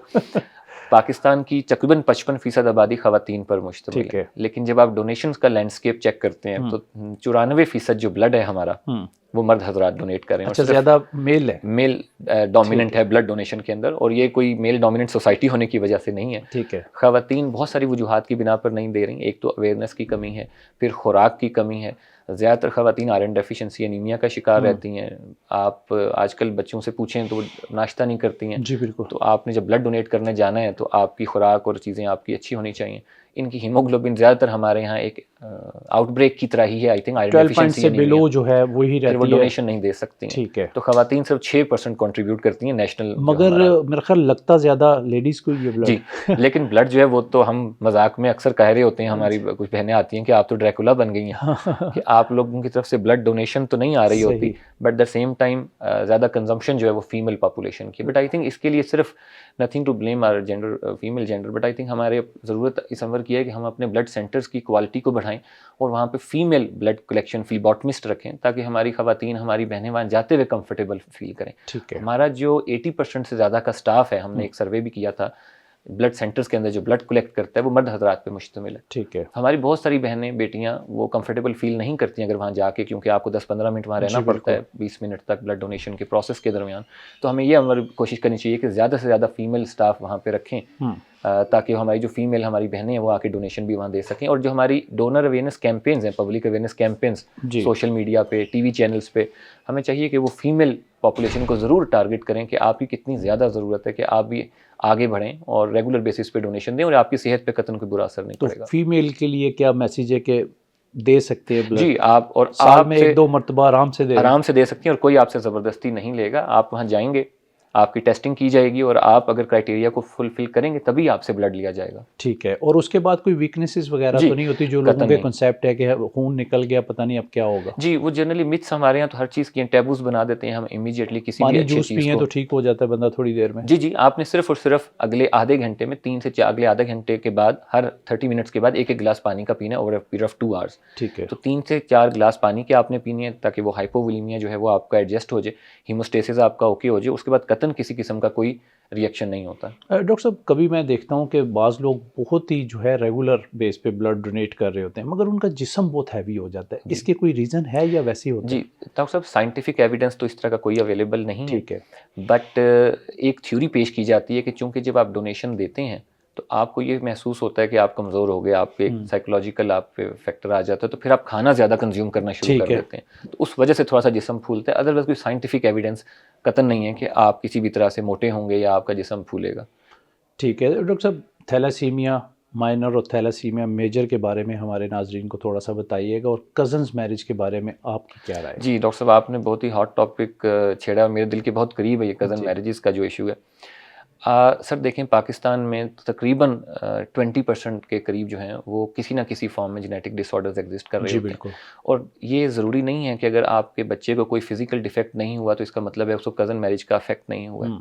पाकिस्तान की तकरीबन 55% आबादी ख़वातीन पर मुश्तमिल ठीक है, है। लेकिन जब आप डोनेशंस का लैंडस्केप चेक करते हैं तो 94% जो ब्लड है हमारा, वो मर्द हजरात डोनेट कर रहे हैं। अच्छा, और सिर्फ ज़्यादा मेल है। मेल डोमिनेंट है ब्लड डोनेशन के अंदर, और ये कोई मेल डोमिनेंट सोसाइटी होने की वजह से नहीं है। ठीक है। ख़वातीन बहुत सारी वजूहात की बिना पर नहीं दे रही। एक तो अवेयरनेस की कमी है, फिर खुराक की कमी है। ज़्यादातर ख़वातीन आयरन डेफिशिएंसी एनीमिया का शिकार रहती हैं। आप आजकल बच्चों से पूछें तो वो नाश्ता नहीं करती हैं। जी बिल्कुल। तो आपने जब ब्लड डोनेट करने जाना है तो आपकी खुराक और चीज़ें आपकी अच्छी होनी चाहिए। इनकी हीमोग्लोबिन ज़्यादातर हमारे यहाँ एक आउटब्रेक की तरह ही है, I think iron 12 point deficiency से एनीमिया, बिलो जो है वही फिर वो रहती है। डोनेशन नहीं दे सकती हैं। ठीक है। तो ख़वातीन सिर्फ 6% कंट्रीब्यूट करती हैं नेशनल मगर मेरा ख्याल लगता ज़्यादा लेडीज़ को ये ब्लड। जी। लेकिन ब्लड जो है वो तो हम मजाक में अक्सर कह रहे होते हैं, हमारी कुछ बहनें आती हैं कि आप तो ड्रैकुला बन गई हैं कि आप लोगों की तरफ से ब्लड डोनेशन तो नहीं आ रही होती, बट द सेम टाइम ज़्यादा कंजम्पशन जो है वो फीमेल पॉपुलेशन की। बट आई थिंक इसके लिए सिर्फ nothing to blame our gender, female gender, but I think हमारे ज़रूरत इस अमर की है कि हम अपने ब्लड सेंटर्स की क्वालिटी को बढ़ाएं और वहाँ पे फीमेल ब्लड कलेक्शन फ्लीबॉटमिस्ट रखें, ताकि हमारी ख़वातीन, हमारी बहनें वहाँ जाते हुए कंफर्टेबल फील करें। ठीक है। हमारा जो 80% से ज़्यादा का स्टाफ है, हमने एक सर्वे भी किया था, ब्लड सेंटर्स के अंदर जो ब्लड कलेक्ट करता है वो मर्द हजरात पे मुश्तमिल है। ठीक है। हमारी बहुत सारी बहनें बेटियां वो कंफर्टेबल फील नहीं करती अगर वहाँ जाके, क्योंकि आपको 10-15 मिनट वहाँ रहना पड़ता है 20 मिनट तक ब्लड डोनेशन के प्रोसेस के दरमियान। तो हमें ये हमारी कोशिश करनी चाहिए कि ज़्यादा से ज़्यादा फीमेल स्टाफ वहाँ पे रखें, ताकि हमारी जो फीमेल हमारी बहनें हैं वो आके डोनेशन भी वहाँ दे सकें। और जो हमारी डोनर अवेयरनेस कैंपेन्स हैं, public awareness campaigns social media पे, टीवी चैनल्स पे, हमें चाहिए कि वो फीमेल पॉपुलेशन को ज़रूर टारगेट करें कि आपकी कितनी ज़्यादा ज़रूरत है कि आप भी आगे बढ़ें और रेगुलर बेसिस पे डोनेशन दें, और आपकी सेहत पे कतन कोई बुरा असर नहीं पड़ेगा। तो फीमेल के लिए क्या मैसेज है कि दे सकते हैं ब्लड? जी, आप और साल में 1-2 मरतबा आराम से दे सकती हैं, और कोई आपसे ज़बरदस्ती नहीं लेगा। आप वहाँ जाएंगे, आपकी टेस्टिंग की जाएगी, और आप अगर क्राइटेरिया को फुलफिल करेंगे तभी आपसे ब्लड लिया जाएगा। ठीक है। और उसके बाद कोई वीकनेसेस वगैरह तो नहीं होती जो लोगों के कॉन्सेप्ट है कि खून निकल गया पता नहीं अब क्या होगा? जी, वो जनरली मिथ्स हमारे यहाँ तो हर चीज़ की टैबूज बना देते हैं। हम इमीडिएटली किसी भी अच्छी जूस पिए तो ठीक हो जाता है बंदा थोड़ी देर में। जी जी, आपने सिर्फ और सिर्फ अगले आधे घंटे में 3 से 4 अगले आधे घंटे के बाद हर 30 मिनट्स के बाद एक गिलास पानी का पीना over a period of 2 hours. ठीक है। तो 3 से 4 गिलास पानी के आपने पीने हैं, ताकि वो हाइपोवोलेमिया जो है वो आपका एडजस्ट हो जाए, हीमोस्टेसिस आपका ओके हो जाए। उसके बाद कतन किसी किस्म का कोई रिएक्शन नहीं होता। डॉक्टर साहब, कभी मैं देखता हूँ कि बाज़ लोग बहुत ही जो है रेगुलर बेस पे ब्लड डोनेट कर रहे होते हैं, मगर उनका जिस्म बहुत हैवी हो जाता है। इसके कोई रीज़न है या वैसे ही होता है? जी डॉक्टर साहब, साइंटिफिक एविडेंस तो इस तरह का कोई अवेलेबल नहीं है। ठीक है। बट एक थ्योरी पेश की जाती है कि चूंकि जब आप डोनेशन देते हैं तो आपको ये महसूस होता है कि आप कमज़ोर हो गए, आपके साइकोलॉजिकल आप पे फैक्टर आ जाता है, तो फिर आप खाना ज़्यादा कंज्यूम करना शुरू कर देते हैं, तो उस वजह से थोड़ा सा जिस्म फूलता है। अदरवाइज कोई साइंटिफिक एविडेंस कतन नहीं है कि आप किसी भी तरह से मोटे होंगे या आपका जिस्म फूलेगा। ठीक है। डॉक्टर साहब, थैलासीमिया माइनर और थैलासीमिया मेजर के बारे में हमारे नाजरीन को थोड़ा सा बताइएगा, और कज़न्स मैरिज के बारे में आपकी क्या राय है? जी डॉक्टर साहब, आपने बहुत ही हॉट टॉपिक छेड़ा, मेरे दिल के बहुत करीब है ये कज़न मैरिजेस का जो इशू है। सर देखें, पाकिस्तान में तकरीबन 20% के करीब जो हैं वो किसी ना किसी फॉर्म में जेनेटिक डिसऑर्डर्स एग्जिस्ट कर रहे होते हैं। और ये ज़रूरी नहीं है कि अगर आपके बच्चे को कोई फिजिकल डिफेक्ट नहीं हुआ तो इसका मतलब है उसको कज़न मैरिज का अफेक्ट नहीं हुआ है।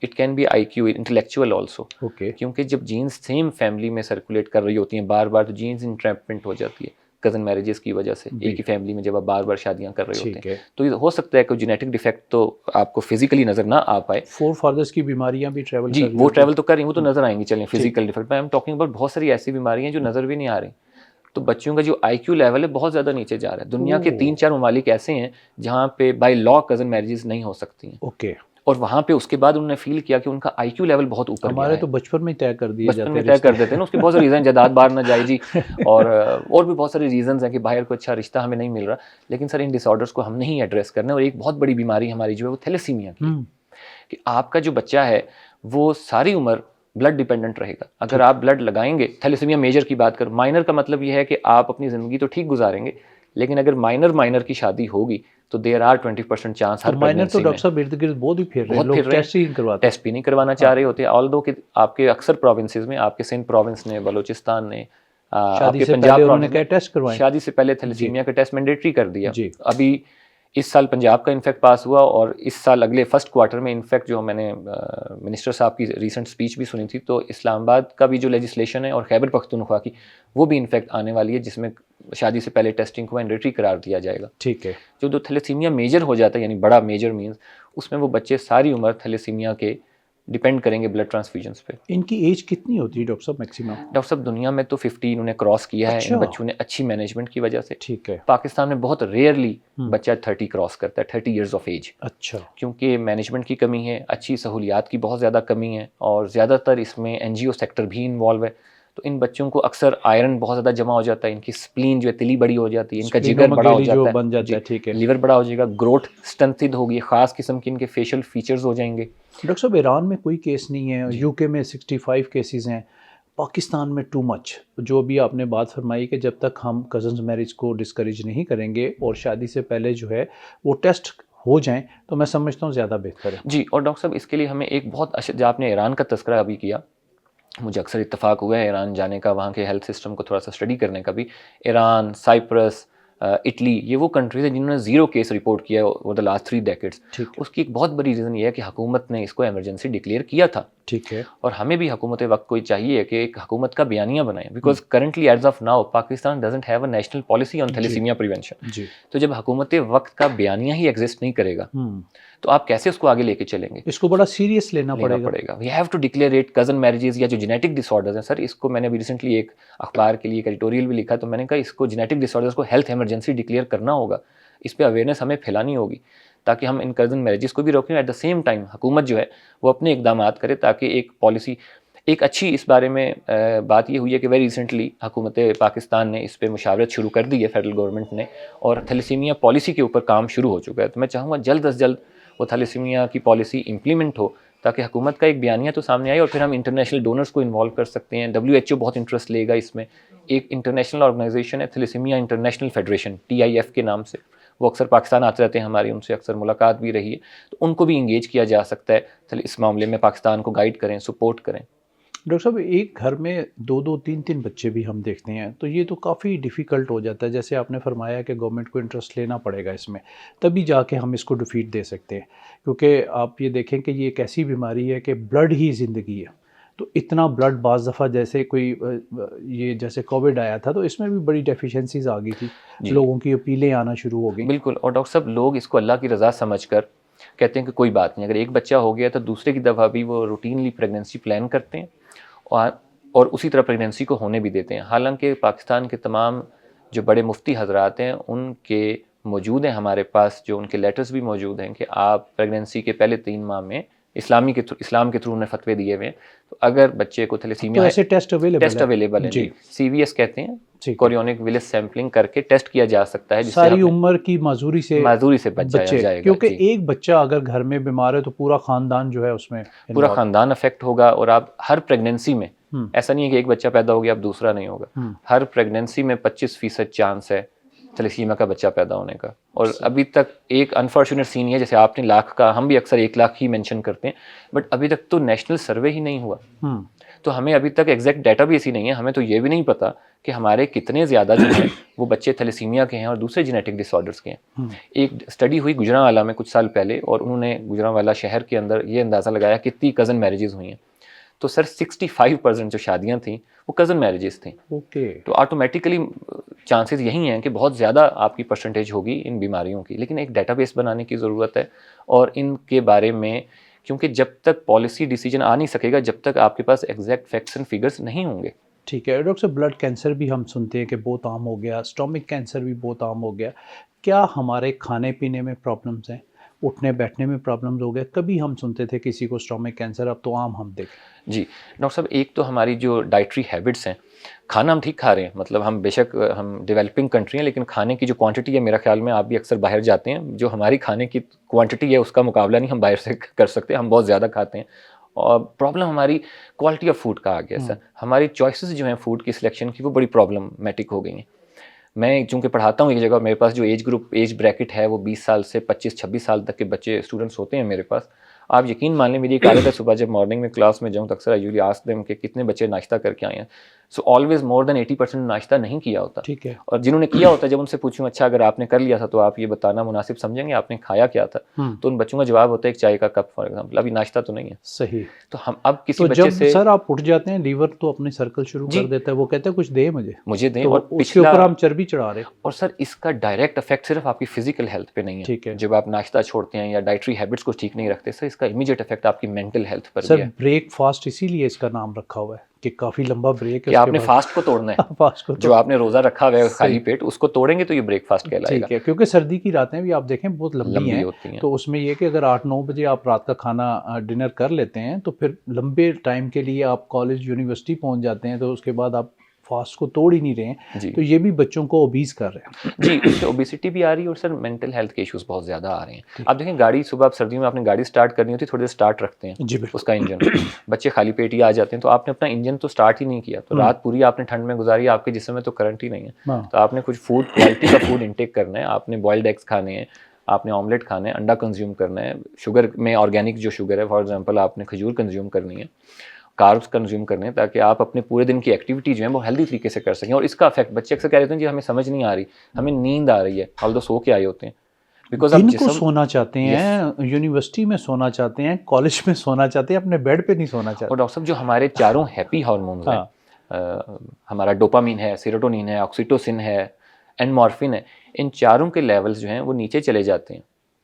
It can B IQ, intellectual also. क्योंकि जब जीन्स सेम फैमिली में सर्कुलेट कर रही होती हैं बार बार, तो जीन्स इंट्रैपमेंट हो जाती है कज़न मैरिजेस की वजह से। एक ही फैमिली में जब आप बार बार शादियां कर रहे होते हैं, तो ये हो सकता है कि जेनेटिक डिफेक्ट तो आपको फिजिकली नजर ना आ पाए। फोरफादर्स की बीमारियां भी ट्रैवल जी, वो ट्रैवल तो कर रही हैं, वो तो नजर आएंगी, चलें physical defect. I am talking about बहुत सारी ऐसी बीमारियां जो नजर भी नहीं आ रही। तो बच्चों का जो IQ लेवल है बहुत ज़्यादा नीचे जा रहा है। दुनिया के 3-4 ममालिक ऐसे हैं जहाँ पे बाय लॉ कज़न मैरिजेस नहीं हो सकती हैं। ओके। और वहाँ पे उसके बाद उन्होंने फील किया कि उनका IQ लेवल बहुत ऊपर गया है। हमारे तो बचपन में तय कर दिए जाते हैं, बचपन में तय कर देते हैं ना। उसके बहुत सारे रीज़न, जायदाद बाहर ना जाए जी, और भी बहुत सारे रीजंस हैं कि बाहर को अच्छा रिश्ता हमें नहीं मिल रहा। लेकिन सर, इन डिसऑर्डर्स को हम नहीं एड्रेस करना। और एक बहुत बड़ी बीमारी हमारी जो है वो थैलेसीमिया की, कि आपका जो बच्चा है वो सारी उम्र ब्लड डिपेंडेंट रहेगा। अगर आप ब्लड लगाएंगे, थैलेसीमिया मेजर की बात कर, माइनर का मतलब यह है कि आप अपनी ज़िंदगी तो ठीक गुजारेंगे, लेकिन अगर माइनर की शादी होगी तो देयर आर 20% चांस हर माइनर तो डॉक्टर साहब इर्द गिर्द बहुत ही फिर रहे हैं, लोग टेस्ट भी नहीं करवाना चाह रहे होते हैं। ऑल्दो कि आपके अक्सर प्रोविंसेस में, आपके सिंध प्रोविंस ने, बलूचिस्तान ने, आपके पंजाब प्रोविंस ने टेस्ट करवाए। शादी से पहले थैलेसीमिया का टेस्ट मैंडेटरी कर दिया। अभी इस साल पंजाब का इनफैक्ट पास हुआ और इस साल अगले फर्स्ट क्वार्टर में इनफैक्ट जो मैंने मिनिस्टर साहब की रीसेंट स्पीच भी सुनी थी, तो इस्लामाबाद का भी जो लेजिस्लेशन है और खैबर पख्तूनख्वा की वो भी इनफैक्ट आने वाली है, जिसमें शादी से पहले टेस्टिंग को मैंडेटरी करार दिया जाएगा। ठीक है। जो थैलेसीमिया मेजर हो जाता है, यानी बड़ा मेजर मीन्स उसमें वो बच्चे सारी उम्र थैलेसीमिया के डिपेंड करेंगे ब्लड ट्रांसफ्यूजन्स पे। इनकी एज कितनी होती है डॉक्टर साहब मैक्सिमम? डॉक्टर साहब दुनिया में तो 50 इन्होंने क्रॉस किया है अच्छा। इन बच्चों ने अच्छी मैनेजमेंट की वजह से। ठीक है। पाकिस्तान में बहुत रेयरली बच्चा 30 क्रॉस करता है, 30 इयर्स ऑफ एज। अच्छा। क्योंकि मैनेजमेंट की कमी है, अच्छी सहूलियात की बहुत ज़्यादा कमी है और ज़्यादातर इसमें एनजीओ सेक्टर भी इन्वॉल्व है। तो इन बच्चों को अक्सर आयरन बहुत ज़्यादा जमा हो जाता है, इनकी स्प्लीन जो है तिली बड़ी हो जाती है, इनका जिगर बड़ा हो जाता है, बन जाता है। ठीक है। लीवर बड़ा हो जाएगा, ग्रोथ स्टंटिड होगी, ख़ास किस्म के इनके फेशियल फीचर्स हो जाएंगे। डॉक्टर साहब ईरान में कोई केस नहीं है, यूके में 65 केसेस हैं, पाकिस्तान में टू मच। जो भी आपने बात फरमाई कि जब तक हम कज़न्स मैरिज को डिस्करेज नहीं करेंगे और शादी से पहले जो है वो टेस्ट हो जाएं, तो मैं समझता हूँ ज़्यादा बेहतर है। जी, और डॉक्टर साहब इसके लिए हमें एक बहुत जो आपने ईरान का तज़किरा अभी किया, मुझे अक्सर इत्तेफाक हुआ है ईरान जाने का, वहाँ के हेल्थ सिस्टम को थोड़ा सा स्टडी करने का भी। ईरान, साइप्रस, इटली, ये वो कंट्रीज़ हैं जिन्होंने 0 केस रिपोर्ट किया है ओवर द लास्ट 3 डेकेड्स। उसकी एक बहुत बड़ी रीज़न ये है कि हुकूमत ने इसको इमरजेंसी डिक्लेयर किया था। ठीक है। और हमें भी हुकूमत वक्त को चाहिए कि एक हुकूमत का बयानिया बनाएं, because currently as of now Pakistan doesn't have a national policy on thalassemia prevention. तो जब हुकूमत वक्त का बयानिया ही एग्जिस्ट नहीं करेगा तो आप कैसे उसको आगे लेके चलेंगे? इसको बड़ा सीरियस लेना पड़ेगा। We have to declare it. Cousin marriages या जो जेनेटिक डिसऑर्डर्स हैं सर, इसको मैंने अभी रिसेंटली एक अखबार के लिए एक एडिटोरियल भी लिखा, तो मैंने कहा इसको जेनेटिक डिसऑर्डर्स को हेल्थ इमरजेंसी डिक्लेयर करना होगा। इस पर अवेयरनेस हमें फैलानी होगी ताकि हम इन कज़न मैरिजेस को भी रोकें। एट द सेम टाइम हुकूमत जो है वो अपने इकदाम करे ताकि एक पॉलिसी, एक अच्छी इस बारे में बात ये हुई है कि वेरी रिसेंटली हुकूमत पाकिस्तान ने इस पर मुशावरत शुरू कर दी है, फेडरल गवर्नमेंट ने, और थैलेसीमिया पॉलिसी के ऊपर काम शुरू हो चुका है। तो मैं चाहूँगा जल्द अज जल्द वो थैलेसीमिया की पॉलिसी इम्प्लीमेंट हो ताकि हुकूमत का एक बयानिया तो सामने आए और फिर हम इंटरनेशनल डोनर्स को इन्वॉल्व कर सकते हैं। WHO बहुत इंटरेस्ट लेगा इसमें। एक इंटरनेशनल ऑर्गेनाइजेशन है थैलेसीमिया इंटरनेशनल फेडरेशन, TIF के नाम से, वो अक्सर पाकिस्तान आते रहते हैं, हमारी उनसे अक्सर मुलाकात भी रही है, तो उनको भी इंगेज किया जा सकता है इस मामले में, पाकिस्तान को गाइड करें, सपोर्ट करें। डॉक्टर साहब एक घर में 2-2, 3-3 बच्चे भी हम देखते हैं, तो ये तो काफ़ी डिफ़िकल्ट हो जाता है। जैसे आपने फरमाया कि गवर्नमेंट को इंटरेस्ट लेना पड़ेगा इसमें, तभी जाके हम इसको डिफीट दे सकते हैं। क्योंकि आप ये देखें कि ये एक ऐसी बीमारी है कि ब्लड ही ज़िंदगी है। तो इतना ब्लड बाज़ दफ़ा जैसे कोई ये जैसे कोविड आया था तो इसमें भी बड़ी डेफिशिएंसीज आ गई थी, लोगों की अपीलें आना शुरू हो गई। बिल्कुल। और डॉक्टर साहब लोग इसको अल्लाह की रज़ा समझकर कहते हैं कि कोई बात नहीं, अगर एक बच्चा हो गया तो दूसरे की दफ़ा भी वो रूटीनली प्रेगनेंसी प्लान करते हैं और उसी तरह प्रेगनेंसी को होने भी देते हैं। हालांकि पाकिस्तान के तमाम जो बड़े मुफ्ती हजरात हैं उनके मौजूद हैं हमारे पास, जो उनके लेटर्स भी मौजूद हैं कि आप प्रेगनेंसी के पहले 3 माह में इस्लाम के थ्रू उन्हें फतवे दिए हुए हैं, तो अगर बच्चे को थैलेसीमिया तो ऐसे टेस्ट अवेलेबल है जी, CVS कहते हैं, कोरियोनिक विलेज सैंपलिंग करके टेस्ट किया जा सकता है, सारी उम्र की माजूरी से बच जाएगा। क्योंकि एक बच्चा अगर घर में बीमार है तो पूरा खानदान जो है उसमें पूरा खानदान अफेक्ट होगा। और आप हर प्रेगनेंसी में, ऐसा नहीं है कि एक बच्चा पैदा हो गया अब दूसरा नहीं होगा, हर प्रेगनेंसी में 25% चांस है थैलेसीमिया का बच्चा पैदा होने का। और अभी तक एक अनफॉर्चुनेट सीन है, जैसे आपने लाख का, हम भी अक्सर 1 लाख ही मेंशन करते हैं, बट अभी तक तो नेशनल सर्वे ही नहीं हुआ। तो हमें अभी तक एग्जैक्ट डाटा भी ऐसी नहीं है, हमें तो ये भी नहीं पता कि हमारे कितने ज़्यादा जो है वो बच्चे थैलेसीमिया के हैं और दूसरे जेनेटिक डिसऑर्डर्स के हैं। एक स्टडी हुई गुजरांवाला में कुछ साल पहले, और उन्होंने गुजरांवाला शहर के अंदर ये अंदाज़ा लगाया कितनी कज़न मैरिजेस हुई हैं, तो सर 65% जो शादियां थी वो कज़न मैरिजेस थी। तो ऑटोमेटिकली चांसेस यही हैं कि बहुत ज़्यादा आपकी परसेंटेज होगी इन बीमारियों की, लेकिन एक डेटाबेस बनाने की ज़रूरत है और इनके बारे में, क्योंकि जब तक पॉलिसी डिसीजन आ नहीं सकेगा जब तक आपके पास एग्जैक्ट फैक्ट्स एंड फिगर्स नहीं होंगे। ठीक है डॉक्टर साहब, ब्लड कैंसर भी हम सुनते हैं कि बहुत आम हो गया, स्टोमिक कैंसर भी बहुत आम हो गया। क्या हमारे खाने पीने में प्रॉब्लम्स हैं, उठने बैठने में प्रॉब्लम्स हो गए? कभी हम सुनते थे किसी को स्टोमिक कैंसर, अब तो आम हम देखें। जी डॉक्टर साहब, एक तो हमारी जो डाइटरी हैबिट्स हैं, खाना हम ठीक खा रहे हैं, मतलब हम बेशक हम डेवलपिंग कंट्री हैं, लेकिन खाने की जो क्वांटिटी है, मेरा ख्याल में आप भी अक्सर बाहर जाते हैं, जो हमारी खाने की क्वांटिटी है उसका मुकाबला नहीं हम बाहर से कर सकते, हम बहुत ज़्यादा खाते हैं। और प्रॉब्लम हमारी क्वालिटी ऑफ फूड का आ गया सर, हमारी चॉइसेस जो हैं फूड की सिलेक्शन की वो बड़ी प्रॉब्लमेटिक हो गई हैं। मैं चूँकि पढ़ाता हूँ एक जगह, मेरे पास जो एज ब्रैकेट है वो 20 साल से 25-26 साल तक के बच्चे स्टूडेंट्स होते हैं मेरे पास। आप यकीन मान लें, मेरी एक आदत है, सुबह जब मॉर्निंग में क्लास में जाऊँ तो अक्सर आई यूजुअली आस्क देम कि कितने बच्चे नाश्ता करके आए हैं। सो ऑलवेज मोर देन 80% नाश्ता नहीं किया होता। ठीक है। और जिन्होंने किया होता है, जब उनसे पूछूं अच्छा अगर आपने कर लिया था तो आप ये बताना मुनासिब समझेंगे आपने खाया क्या था, तो उन बच्चों का जवाब होता है एक चाय का कप फॉर एग्जांपल, अभी नाश्ता तो नहीं है। सही। तो हम अब किसी तो बच्चे जब से सर आप उठ जाते हैं, लीवर तो अपनी सर्कल शुरू कर देता है, वो कहते हैं कुछ दे मुझे दें, तो और उसके पिछला ऊपर हम चर्बी चढ़ा रहे हैं। और सर इसका डायरेक्ट इफेक्ट सिर्फ आपकी फिजिकल हेल्थ पे नहीं है। ठीक है। जब आप नाश्ता छोड़ते हैं या डाइटरी हैबिट्स को ठीक नहीं रखते सर, इसका इमीडिएट इफेक्ट आपकी मेंटल हेल्थ पर भी सर है। ब्रेकफास्ट इसीलिए इसका नाम रखा हुआ है कि काफी लंबा ब्रेक है, कि आपने फास्ट को तोड़ना है। फास्ट को जो आपने रोजा रखा हुआ है खाली पेट, उसको तोड़ेंगे तो ये ब्रेकफास्ट कहलाएगा। ठीक है, क्योंकि सर्दी की रातें भी आप देखें बहुत लंबी हैं, होती हैं। तो उसमें ये कि अगर 8-9 बजे आप रात का खाना डिनर कर लेते हैं तो फिर लंबे टाइम के लिए आप कॉलेज यूनिवर्सिटी पहुंच जाते हैं, तो उसके बाद आप फास्ट को तोड़ ही नहीं रहे हैं, तो ये भी बच्चों को ओबीज कर रहे हैं। जी, उससे ओबेसिटी भी आ रही है और सर मेंटल हेल्थ के इश्यूज बहुत ज़्यादा आ रहे हैं। आप देखें गाड़ी सुबह, आप सर्दियों में आपने गाड़ी स्टार्ट करनी होती है, थोड़ी देर स्टार्ट रखते हैं जी बिल्कुल। उसका इंजन, बच्चे खाली पेट ही आ जाते हैं, तो आपने अपना इंजन तो स्टार्ट ही नहीं किया, तो रात पूरी आपने ठंड में गुजारी, आपके जिस्म में तो करंट ही नहीं है, तो आपने कुछ फूड क्वालिटी का फूड इंटेक करना है, आपने बॉइल्ड एग्स खाने हैं, आपने ऑमलेट खाना है, अंडा कंज्यूम करना है, शुगर में ऑर्गेनिक जो शुगर है फॉर एग्जांपल आपने खजूर कंज्यूम करनी है, कार्ब्स कंज्यूम करने हैं, ताकि आप अपने पूरे दिन की एक्टिविटी जो है वो हेल्दी तरीके से कर सकें। और इसका इफेक्ट बच्चे अक्सर कह रहे हैं जी हमें समझ नहीं आ रही, हमें नींद आ रही है, ऑल्दो सो के आए होते हैं, बिकॉज दिन को सोना चाहते हैं, यूनिवर्सिटी में सोना चाहते हैं, कॉलेज में सोना चाहते हैं, अपने बेड पे नहीं सोना चाहते। और डॉक्टर साहब जो हमारे चारों हैप्पी हार्मोन्स हैं, हमारा डोपामिन है, सेरोटोनिन है, ऑक्सीटोसिन है, एंडोर्फिन है, इन चारों के लेवल्स जो हैं वो नीचे चले जाते हैं।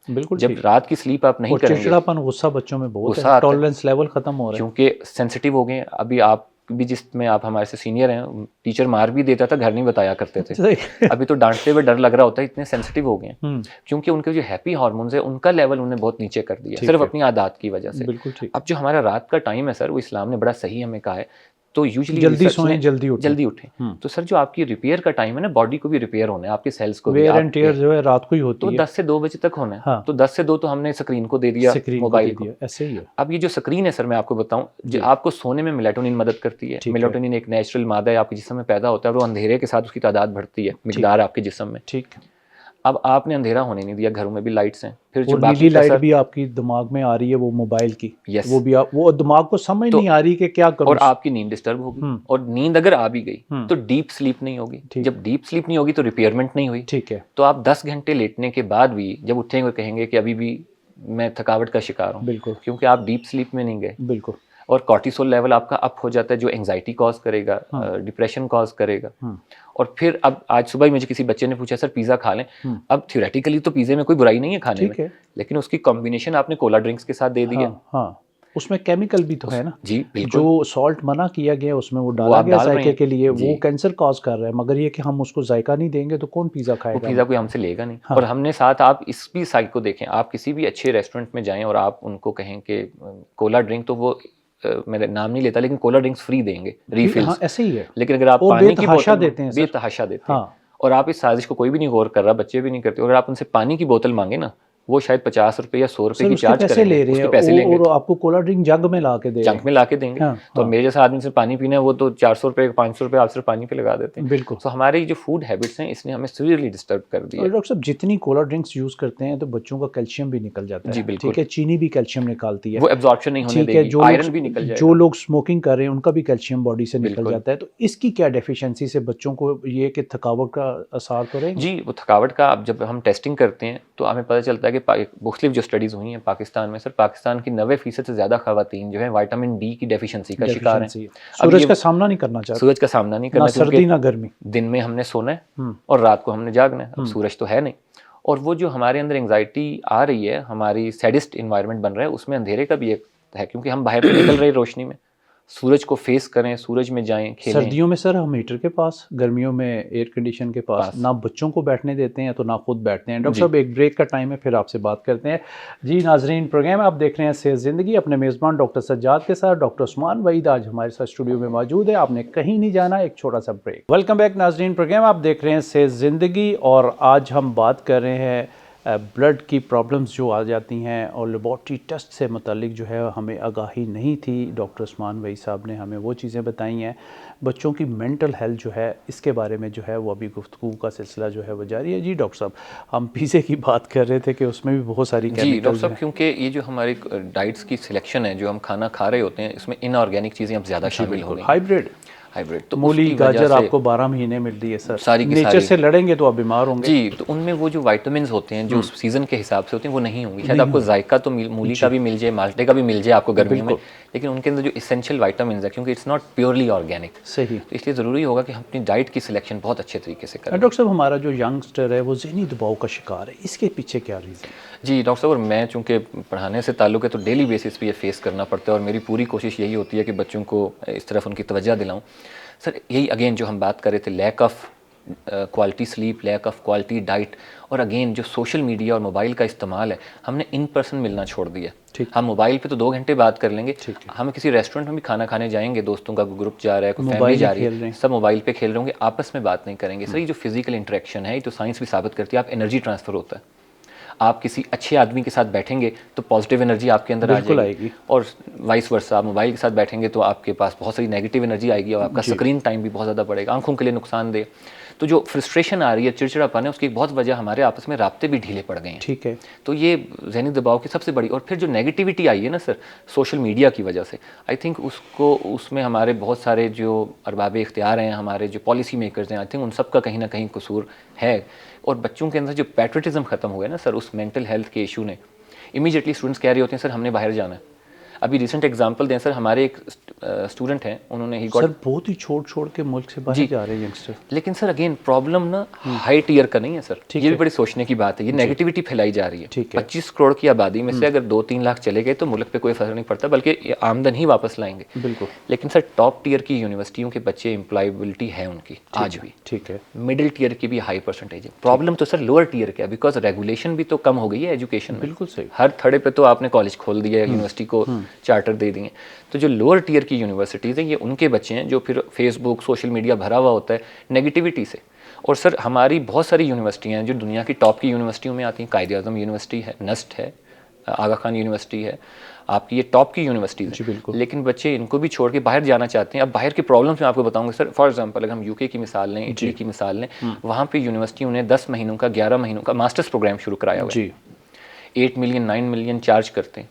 बिल्कुल। जब रात की स्लीप आप नहीं करेंगे, चिड़चिड़ापन, गुस्सा बच्चों में बहुत है, टॉलरेंस लेवल खत्म हो रहा है, क्योंकि सेंसिटिव हो गए। अभी आप भी जिसमें आप हमारे से सीनियर हैं, टीचर मार भी देता था, घर नहीं बताया करते थे, अभी तो डांटते हुए डर लग रहा होता है, इतने सेंसिटिव हो गए हैं, क्योंकि उनके जो हैप्पी हार्मोन्स है उनका लेवल उन्हें बहुत नीचे कर दिया सिर्फ अपनी आदत की वजह से। बिल्कुल ठीक। अब जो हमारा रात का टाइम है सर, वो इस्लाम ने बड़ा सही हमें कहा है, तो यूजुअली जल्दी सोएं, जल्दी उठें। तो सर जो आपकी रिपेयर का टाइम है ना, बॉडी को भी रिपेयर होना है, आपके सेल्स को भी, वेयर एंड टियर जो है रात को ही होती है, तो 10 से 2 बजे तक होना है। तो 10 से 2 तो हमने स्क्रीन को दे दिया, मोबाइल को, ऐसे ही है। अब ये जो स्क्रीन है सर, मैं आपको बताऊं, आपको सोने में मेलाटोनिन मदद करती है। मेलाटोनिन एक नेचुरल मादा है, आपके जिस्म में पैदा होता है, वो अंधेरे के साथ उसकी तादाद बढ़ती है, मिकदार आपके जिस्म में। ठीक। अब आपने अंधेरा होने नहीं दिया, घरों में भी लाइट्स हैं, फिर जो नीली लाइट भी आपकी दिमाग में आ रही है, वो मोबाइल की, वो भी वो दिमाग को समझ नहीं आ रही कि क्या करूं, और आपकी नींद डिस्टर्ब होगी, और नींद अगर आ भी गई तो डीप स्लीप नहीं होगी, जब डीप स्लीप नहीं होगी तो रिपेयरमेंट नहीं हुई। ठीक है। तो आप 10 घंटे लेटने के बाद भी जब उठेंगे कहेंगे कि अभी भी मैं थकावट का शिकार हूँ, बिल्कुल, क्योंकि आप डीप स्लीप में नहीं गए। बिल्कुल। और कॉर्टिसोल लेवल आपका अप हो जाता है, जो एंजाइटी कॉज करेगा, डिप्रेशन कॉज करेगा। और फिर अब आज सुबह ही मुझे किसी बच्चे ने पूछा सर पिज़्ज़ा खा लें, अब थ्योरेटिकली तो पिज़्ज़े में कोई बुराई नहीं है खाने में, लेकिन उसकी कॉम्बिनेशन आपने कोला ड्रिंक्स के साथ दे दी है, उसमें केमिकल भी तो है ना। जी बिल्कुल। जो सॉल्ट मना किया गया उसमें वो डाला गया जायके के लिए, वो कैंसर कॉज कर रहा है, मगर ये कि हम उसको जायका नहीं देंगे तो कौन पिज़्ज़ा खाएगा, वो पिज़्ज़ा कोई हमसे लेगा नहीं। और हमने साथ, आप इस भी साइड को देखें, आप किसी भी अच्छे रेस्टोरेंट में जाएं और आप उनको कहें कि कोला ड्रिंक, तो वो मैं नाम नहीं लेता, लेकिन कोला ड्रिंक्स फ्री देंगे, रिफिल्स, ऐसे ही है। लेकिन अगर आप पानी की बोतल देते हैं, बेतहाशा देते हैं, और आप इस साजिश को कोई भी नहीं गौर कर रहा, बच्चे भी नहीं करते, अगर आप उनसे पानी की बोतल मांगे ना, वो शायद 50 रुपए या 100 रुपए की चार्ज करेंगे, उसके पैसे लेंगे, और आपको कोला ड्रिंक जग में ला के देंगे, जंक में ला के देंगे। तो मेरे जैसा आदमी से पानी पीना है, वो तो 400 रुपए 500 रुपए आप सिर्फ पानी पे लगा देते हैं। बिल्कुल। तो हमारी जो फूड हैबिट्स हैं, इसने हमें सीवियरली डिस्टर्ब कर दिया। डॉक्टर साहब जितनी कोला ड्रिंक्स यूज करते हैं तो बच्चों का कैल्शियम भी निकल जाता है। जी बिल्कुल। ठीक है, चीनी भी कैल्शियम निकालती है, वो एब्जॉर्प्शन नहीं होने देगी, आयरन भी निकल जाएगा। जो लोग स्मोकिंग कर रहे हैं उनका भी कैल्शियम बॉडी से निकल जाता है। तो इसकी क्या डेफिशिएंसी से बच्चों को ये कि थकावट का असर तो रहेगा? जी, वो थकावट का, अब जब हम टेस्टिंग करते हैं तो हमें पता चलता है कि मुख्तलिफ जो स्टडीज़ हुई हैं पाकिस्तान में, सर पाकिस्तान की 90% से ज़्यादा खवातीन जो है विटामिन डी की डेफिशिएंसी का शिकार हैं। सूरज का सामना नहीं करना चाहते, सूरज का सामना नहीं करना, ना सर्दी ना गर्मी, दिन में हमने सोना है और रात को हमने जागना है, अब सूरज तो है नहीं। और वो जो हमारे अंदर एंग्जाइटी आ रही है, हमारी सैडिस्ट इन्वायरमेंट बन रहा है, उसमें अंधेरे का भी एक है, क्योंकि हम बाहर से निकल रहे रोशनी में, सूरज को फेस करें, सूरज में जाएं, खेलें। सर्दियों में सर हम हीटर के पास, गर्मियों में एयर कंडीशन के पास, ना बच्चों को बैठने देते हैं तो ना खुद बैठते हैं। डॉक्टर साहब एक ब्रेक का टाइम है, फिर आपसे बात करते हैं। जी नाजरीन, प्रोग्राम आप देख रहे हैं सेहत ज़िंदगी, अपने मेज़बान डॉक्टर सज्जाद के साथ। डॉक्टर उस्मान वहीद आज हमारे साथ स्टूडियो में मौजूद है, आपने कहीं नहीं जाना, एक छोटा सा ब्रेक। वेलकम बैक नाजरीन, प्रोग्राम आप देख रहे हैं सेहत ज़िंदगी, और आज हम बात कर रहे हैं ब्लड की प्रॉब्लम्स जो आ जाती हैं और लेबॉर्ट्री टेस्ट से मुतालिक जो है हमें आगाही नहीं थी। डॉक्टर उस्मान वहीद साहब ने हमें वो चीज़ें बताई हैं। बच्चों की मेंटल हेल्थ जो है इसके बारे में जो है वो अभी गुफ्तगू का सिलसिला जो है वो जारी है। जी डॉक्टर साहब, हम पिज़्ज़े की बात कर रहे थे कि उसमें भी बहुत सारी जी डॉक्टर साहब, क्योंकि ये जो हमारी डाइट्स की सिलेक्शन है, जो हम खाना खा रहे होते हैं, इसमें इनऑर्गेनिक चीज़ें अब ज़्यादा शामिल हो रही हैं, हाइब्रिड। तो मूली उसकी वजह गाजर से आपको 12 महीने मिल रही है सर, सारी की नेचर सारी से लड़ेंगे तो आप बीमार होंगे। जी, तो उनमें वो जो विटामिन्स होते हैं जो सीज़न के हिसाब से होते हैं वो नहीं होंगे। शायद नहीं आपको होंगे। जायका तो मूली का भी मिल जाए, माल्टे का भी मिल जाए आपको गर्मियों में, बिल्कुल। लेकिन उनके अंदर जो एसेंशियल विटामिन्स है, क्योंकि इट्स नॉट प्योरली ऑर्गेनिक, सही। तो इसलिए ज़रूरी होगा कि हम अपनी डाइट की सिलेक्शन बहुत अच्छे तरीके से करें। डॉक्टर साहब, हमारा जो यंगस्टर है वो ज़हनी दबाव का शिकार है, इसके पीछे क्या रीज़न है? जी डॉक्टर साहब, और मैं चूँकि पढ़ाने से ताल्लुक़ है तो डेली बेसिस पे ये फेस करना पड़ता है, और मेरी पूरी कोशिश यही होती है कि बच्चों को इस तरफ उनकी तवज्जो दिलाऊँ। सर यही अगेन जो हम बात कर रहे थे, lack of quality sleep, lack of quality diet, और अगेन जो सोशल मीडिया और मोबाइल का इस्तेमाल है, हमने इन पर्सन मिलना छोड़ दिया। हम मोबाइल पे तो 2 घंटे बात कर लेंगे, हम किसी रेस्टोरेंट में भी खाना खाने जाएंगे, दोस्तों का ग्रुप जा रहा है, कोई फैमिली जा रही है, सब मोबाइल पे खेल रहे होंगे, आपस में बात नहीं करेंगे। सर ये जो फिजिकल इंटरेक्शन है, ये तो साइंस भी साबित करती है, आप एनर्जी ट्रांसफ़र होता है। आप किसी अच्छे आदमी के साथ बैठेंगे तो पॉजिटिव एनर्जी आपके अंदर आ जाएगी, और वाइस वर्सा आप मोबाइल के साथ बैठेंगे तो आपके पास बहुत सारी नेगेटिव एनर्जी आएगी, और आपका स्क्रीन टाइम भी बहुत ज़्यादा बढ़ेगा, आंखों के लिए नुकसानदेह। तो जो फ्रस्ट्रेशन आ रही है, चिड़चिड़ापन है, उसकी एक बहुत वजह हमारे आपस में राब्ते भी ढीले पड़ गए हैं। ठीक है। तो ये ज़हनी दबाव की सबसे बड़ी, और फिर जो नेगेटिविटी आई है ना सर सोशल मीडिया की वजह से, आई थिंक उसमें हमारे बहुत सारे जो अरबाब इख्तियार हैं, हमारे जो पॉलिसी मेकर्स हैं, आई थिंक उन सब का कहीं ना कहीं कसूर है। और बच्चों के अंदर जो पैट्रियटिज्म ख़त्म हुआ है ना सर, उस मेंटल हेल्थ के इशू ने, इमीडिएटली स्टूडेंट्स कह रहे होते हैं सर हमने बाहर जाना है। अभी रिसेंट एग्जांपल दें सर, हमारे एक स्टूडेंट हैं, उन्होंने ही सर बहुत ही छोड़ के मुल्क से बाहर जा रहे हैं यंगस्टर। लेकिन सर अगेन प्रॉब्लम ना हाई टीयर का नहीं है सर, ये भी बड़ी सोचने की बात है, ये नेगेटिविटी फैलाई जा रही है। 25 करोड़ की आबादी में से अगर 2-3 लाख चले गए तो मुल्क पे कोई फर्क नहीं पड़ता, बल्कि आमदन ही वापस लाएंगे। बिल्कुल। लेकिन सर टॉप टीयर की यूनिवर्सिटियों के बच्चे एम्प्लॉयबिलिटी है उनकी आज भी, ठीक है। मिडिल टीयर की भी हाई परसेंटेज है। प्रॉब्लम तो सर लोअर टीयर का है, बिकॉज रेगुलेशन भी तो कम हो गई है एजुकेशन में। बिल्कुल सही। हर थड़े पे तो आपने कॉलेज खोल दिया है, यूनिवर्सिटी को चार्टर दे दिए। तो जो लोअर टीयर की यूनिवर्सिटीज़ हैं, ये उनके बच्चे हैं जो फिर फेसबुक सोशल मीडिया भरा हुआ होता है नेगेटिविटी से। और सर हमारी बहुत सारी यूनिवर्सिटियाँ हैं जो दुनिया की टॉप की यूनिवर्सिटियों में आती हैं, कायदे आज़म यूनिवर्सिटी है, नस्ट है, आगा खान यूनिवर्सिटी है, आपकी ये टॉप की यूनिवर्सिटीज़ हैं। लेकिन बच्चे इनको भी छोड़ के बाहर जाना चाहते हैं। अब बाहर के प्रॉब्लम्स मैं आपको बताऊंगा सर। फॉर एग्जांपल अगर हम यूके की मिसाल लें, इटली की मिसाल लें, वहाँ पे यूनिवर्सिटी उन्हें 10 महीनों का 11 महीनों का मास्टर्स प्रोग्राम शुरू कराया हुआ है। 8 मिलियन 9 मिलियन चार्ज करते हैं।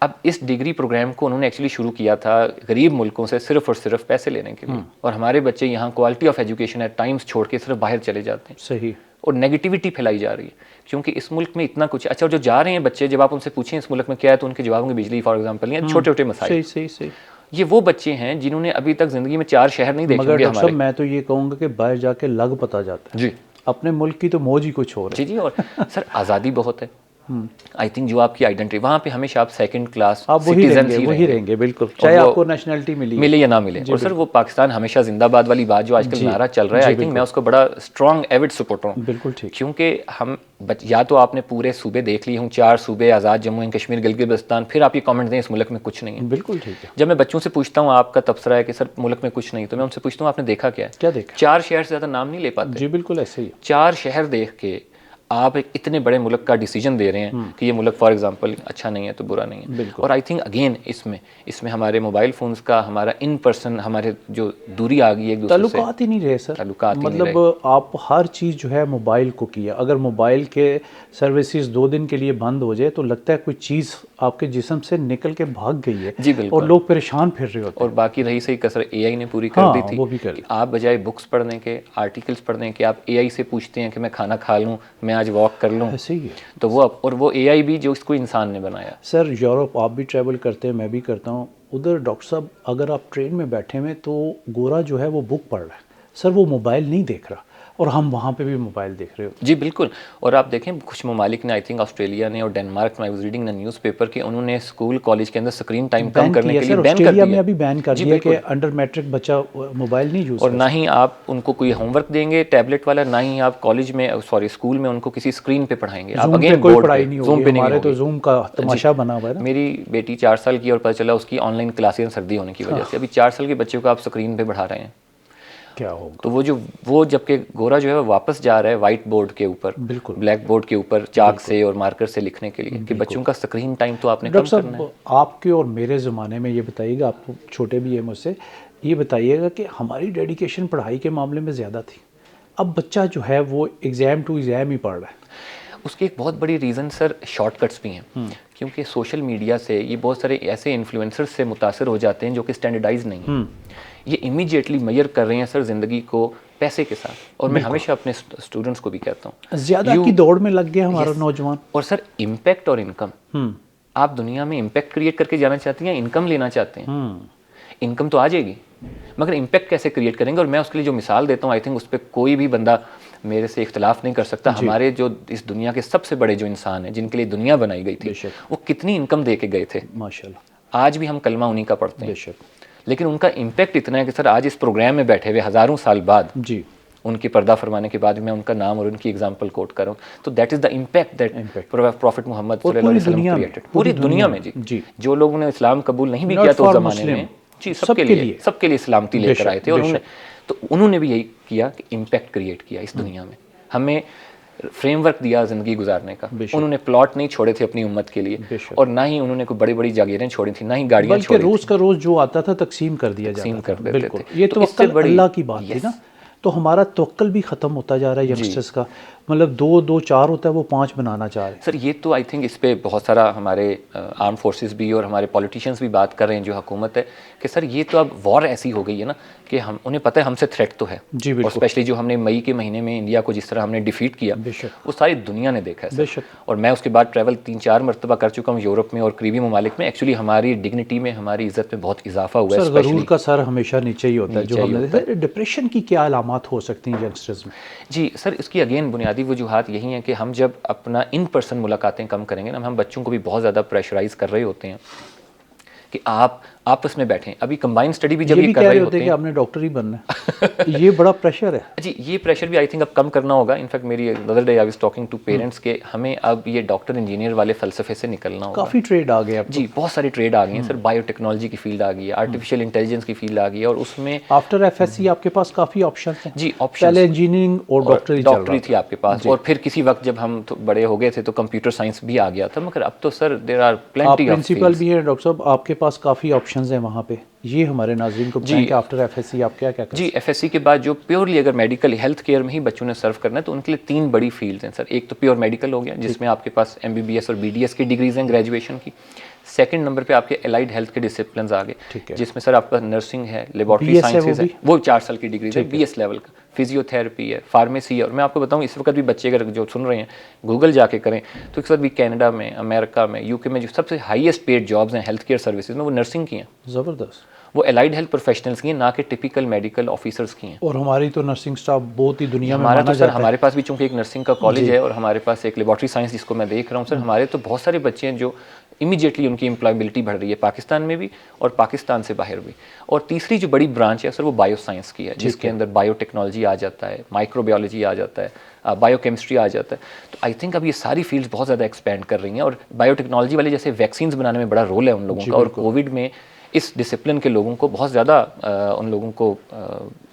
अब इस डिग्री प्रोग्राम को उन्होंने एक्चुअली शुरू किया था गरीब मुल्कों से सिर्फ और सिर्फ पैसे लेने के लिए, और हमारे बच्चे यहाँ quality of education at times छोड़ के सिर्फ बाहर चले जाते हैं। सही। और नेगेटिविटी फैलाई जा रही है क्योंकि इस मुल्क में इतना कुछ। अच्छा, जो जा रहे हैं बच्चे, जब आप उनसे पूछें इस मुल्क में क्या है, तो उनके जवाब होंगे बिजली फॉर एग्जाम्पल, या छोटे छोटे मसाइल। सही। ये वो बच्चे हैं जिन्होंने अभी तक जिंदगी में 4 शहर नहीं देखे होंगे हमारे। मैं तो ये कहूँगा कि बाहर जाके लग पता जाता है जी, अपने मुल्क की तो मौज ही कुछ और है। जी। और सर आज़ादी बहुत है। आई थिंक जो आपकी आइडेंटिटी वहाँ पे हमेशा आप सेकंड क्लास सिटीजन वही रहेंगे बिल्कुल, चाहे आपको नेशनलिटी मिले या ना मिले। और सर वो पाकिस्तान हमेशा जिंदाबाद वाली बात जो आजकल नारा चल रहा है, आई थिंक मैं उसको बड़ा स्ट्रॉन्ग एविड सपोर्टर हूँ। बिल्कुल ठीक। क्योंकि हम या तो आपने पूरे सूबे देख लिए हों, 4 सूबे आज़ाद, जम्मू एंड कश्मीर, गिलगित बल्तिस्तान, फिर आप ये कमेंट दें इस मुल्क में कुछ नहीं है। बिल्कुल ठीक है। जब मैं बच्चों से पूछता हूँ आपका तबसरा है कि सर मुल्क में कुछ नहीं, तो मैं उनसे पूछता हूँ आपने देखा क्या है? क्या देखा? 4 शहर से ज़्यादा नाम नहीं ले पाते। जी बिल्कुल ऐसे ही। 4 शहर देख के आप एक इतने बड़े मुल्क का डिसीजन दे रहे हैं कि ये मुल्क फॉर एग्जांपल अच्छा नहीं है तो बुरा नहीं है। और आई थिंक अगेन इसमें हमारे मोबाइल फोन्स का, हमारा इन पर्सन, हमारे जो दूरी आ गई एक दूसरे से, ताल्लुकात ही नहीं रहे सर। मतलब आप हर चीज़ जो है मोबाइल को किया, अगर मोबाइल के सर्विसेज 2 दिन के लिए बंद हो जाए तो लगता है कोई चीज़ आपके जिस्म से निकल के भाग गई है। जी बिल्कुल। और लोग परेशान फिर रहे होते हैं। और बाकी रही सही कसर AI ने पूरी कर दी थी। वो भी कर। आप बजाय बुक्स पढ़ने के, आर्टिकल्स पढ़ने के, आप AI से पूछते हैं कि मैं खाना खा लूँ, मैं आज वॉक कर लूँ, ऐसे ही है। तो वो AI भी जो इसको इंसान ने बनाया। सर यूरोप आप भी ट्रैवल करते हैं, मैं भी करता हूँ, उधर डॉक्टर साहब अगर आप ट्रेन में बैठे हुए तो गोरा जो है वो बुक पढ़ रहा है सर, वो मोबाइल नहीं देख रहा, और हम वहाँ पे भी मोबाइल देख रहे हो। जी बिल्कुल। और आप देखें कुछ ममालिक ने, आई थिंक ऑस्ट्रेलिया ने और डेनमार्क में, I was reading the newspaper कि उन्होंने स्कूल कॉलेज के अंदर स्क्रीन टाइम कम करने के लिए बैन कर दिया। में अभी बैन कर दिया कि अंडर मैट्रिक बच्चा मोबाइल नहीं यूज़, और ना ही आप उनको कोई होमवर्क देंगे टैबलेट वाला, ना ही आप कॉलेज में स्कूल में उनको किसी स्क्रीन पे पढ़ाएंगे। आप अगेन कोई पढ़ाई नहीं होगी, हमारे तो जूम का तमाशा बना हुआ है। मेरी बेटी 4 साल की और पता चला उसकी ऑनलाइन क्लासेस सर्दी होने की वजह से। अभी 4 साल के बच्चे को आप स्क्रीन पे बढ़ा रहे हैं, क्या होगा? तो वो जबकि गोरा जो है वापस जा रहा है वाइट बोर्ड के ऊपर, बिल्कुल ब्लैक बोर्ड के ऊपर चाक से और मार्कर से लिखने के लिए, कि बच्चों का स्क्रीन टाइम तो आपने कम करना है। आपके और मेरे ज़माने में ये बताइएगा, आप छोटे भी हैं मुझसे, ये बताइएगा कि हमारी डेडिकेशन पढ़ाई के मामले में ज़्यादा थी। अब बच्चा जो है वो एग्ज़ाम टू एग्ज़ाम ही पढ़ रहा है। उसकी एक बहुत बड़ी रीज़न सर शॉर्टकट्स भी हैं, क्योंकि सोशल मीडिया से ये बहुत सारे ऐसे इन्फ्लुएंसर्स से मुतासर हो जाते हैं जो कि स्टैंडर्डाइज नहीं है। ये इमीडिएटली मेजर कर रहे हैं सर ज़िंदगी को पैसे के साथ, और मैं हमेशा अपने स्टूडेंट्स को भी कहता हूँ ज़्यादा की दौड़ में लग गया हमारा नौजवान। और सर इम्पैक्ट और इनकम, आप दुनिया में इम्पैक्ट क्रिएट करके जाना चाहते हैं, इनकम लेना चाहते हैं? इनकम तो आ जाएगी, मगर इम्पैक्ट कैसे क्रिएट करेंगे? और मैं उसके लिए जो मिसाल देता हूँ, आई थिंक उस पर कोई भी बंदा मेरे से इख्तलाफ नहीं कर सकता। हमारे जो इस दुनिया के सबसे बड़े जो इंसान हैं, जिनके लिए दुनिया बनाई गई थी, वो कितनी इनकम दे के गए थे माशाल्लाह। आज भी हम कलमा उन्हीं का पढ़ते हैं, लेकिन उनका इम्पैक्ट इतना है कि सर आज इस प्रोग्राम में बैठे हुए हज़ारों साल बाद जी उनकी पर्दा फरमाने के बाद मैं उनका नाम और उनकी एग्जांपल कोट कर रहा हूँ। तो that is the impact that prophet Muhammad सल्लल्लाहु अलैहि वसल्लम क्रिएटेड पूरी दुनिया में। जी जो लोगों ने इस्लाम कबूल नहीं भी किया तो उस ज़माने में, जी सबके लिए इस्लामती लेकर आए थे, और उन्होंने भी यही किया कि इम्पैक्ट क्रिएट किया इस दुनिया में। हमें फ्रेमवर्क दिया ज़िंदगी गुजारने का। उन्होंने प्लॉट नहीं छोड़े थे अपनी उम्मत के लिए, और ना ही उन्होंने कोई बड़ी बड़ी जागीरें छोड़ी थी, ना ही गाड़ियाँ छोड़ी, रोज़ का रोज़ जो आता था तकसीम कर दिया जाता कर देते थे। ये तो इससे बड़ी अल्लाह की बात थी ना। तो हमारा तवक्कल भी ख़त्म होता जा रहा है यंगस्टर्स का, मतलब 2 4 होता है वो 5 बनाना चाह रहे हैं। सर ये तो आई थिंक इस पे बहुत सारा हमारे आर्म फोर्सेस भी और हमारे पॉलिटिशियंस भी बात कर रहे हैं, जो हुकूमत है, कि सर ये तो अब वॉर ऐसी हो गई है ना कि हम उन्हें पता है हमसे थ्रेट तो है जी, और स्पेशली जो हमने मई के महीने में इंडिया को जिस तरह हमने डिफीट किया, वो सारी दुनिया ने देखा है सर। और मैं उसके बाद ट्रैवल 3-4 मरतबा कर चुका हूँ यूरोप में और करीबी ममालिक में। एक्चुअली हमारी डिग्निटी में, हमारी इज्जत में बहुत इजाफा हुआ है। गरूर का सर हमेशा नीचे ही होता है, जो हमने डिप्रेशन की क्या अलामात हो सकती हैं यंगस्टर्स में? जी सर इसकी अगेन बुनियादी वजूहात यही हैं कि हम जब अपना इन पर्सन मुलाकातें कम करेंगे ना, हम बच्चों को भी बहुत ज़्यादा प्रेशराइज कर रहे होते हैं कि आप आपस में बैठें। अभी कंबाइंड स्टडी भी जब ये कर रहे होते हैं कि आपने डॉक्टर ही बनना है ये बड़ा प्रेशर है जी। ये प्रेशर भी आई थिंक अब कम करना होगा। इनफैक्ट मेरी other day I was talking to parents के हमें अब ये डॉक्टर इंजीनियर वाले फलसफे से निकलना होगा। काफ़ी ट्रेड आ गए अब जी, बहुत सारी ट्रेड आ गई हैं सर। बायोटेक्नोलॉजी की फील्ड आ गई है, आर्टिफिशियल इंटेलिजेंस की फील्ड आ गई है, और उसमें आफ्टर एफएससी आपके पास काफ़ी ऑप्शन हैं जी। पहले इंजीनियरिंग और डॉक्टरी थी आपके पास, और फिर किसी वक्त जब हम तो बड़े हो गए थे तो कंप्यूटर साइंस भी आ गया था, मगर अब तो sir there are plenty of principal भी है डॉक्टर साहब, आपके पास काफ़ी ऑप्शंस हैं वहाँ पे। ये हमारे नाज़रीन को बताएं कि आफ्टर एफएससी आप क्या क्या करें? जी एफएससी के बाद जो प्योरली अगर मेडिकल हेल्थ केयर में ही बच्चों ने सर्व करना है तो उनके लिए 3 बड़ी फील्ड्स हैं सर। एक तो प्योर मेडिकल हो गया, जिसमें आपके पास एमबीबीएस और बीडीएस की डिग्रीज हैं ग्रेजुएशन की। सेकंड नंबर पे आपके एलाइड हेल्थ के डिसिप्लिन आ गए, जिसमें सर आपका नर्सिंग है, लेबोरेटरी साइंसेज है, वो 4 साल की डिग्री है, बीएस लेवल का, फिजियोथेरेपी है, फार्मेसी है। और मैं आपको बताऊं इस वक्त भी बच्चे अगर जो सुन रहे हैं गूगल जाके करें तो इस वक्त भी कनाडा में, अमेरिका में, यूके में जो सबसे हाईएस्ट पेड जॉब्स हैं हेल्थ केयर सर्विसेज में, वो नर्सिंग की हैं। ज़बरदस्त। वो एलाइड हेल्थ प्रोफेशनल्स की हैं, ना कि टिपिकल मेडिकल ऑफिसर्स की हैं। और हमारी तो नर्सिंग स्टाफ बहुत ही दुनिया में हमारा माना तो सर हमारे पास भी चूंकि एक नर्सिंग का कॉलेज है और हमारे पास एक लेबोरेटरी साइंस जिसको मैं देख रहा हूँ सर, हमारे तो बहुत सारे बच्चे हैं जो इमीडिएटली उनकी एम्प्लॉयबिलिटी बढ़ रही है पाकिस्तान में भी और पाकिस्तान से बाहर भी। और तीसरी जो बड़ी ब्रांच है सर वो बायो साइंस की है, जिसके अंदर बायोटेक्नोलॉजी आ जाता है, माइक्रोबायोलॉजी आ जाता है, बायोकेमिस्ट्री आ जाता है। तो आई थिंक अब ये सारी फील्ड्स बहुत ज़्यादा एक्सपेंड कर रही हैं, और बायोटेक्नोलॉजी वाले जैसे वैक्सीन्स बनाने में बड़ा रोल है उन लोगों का, और कोविड में इस डिसिप्लिन के लोगों को बहुत ज़्यादा उन लोगों को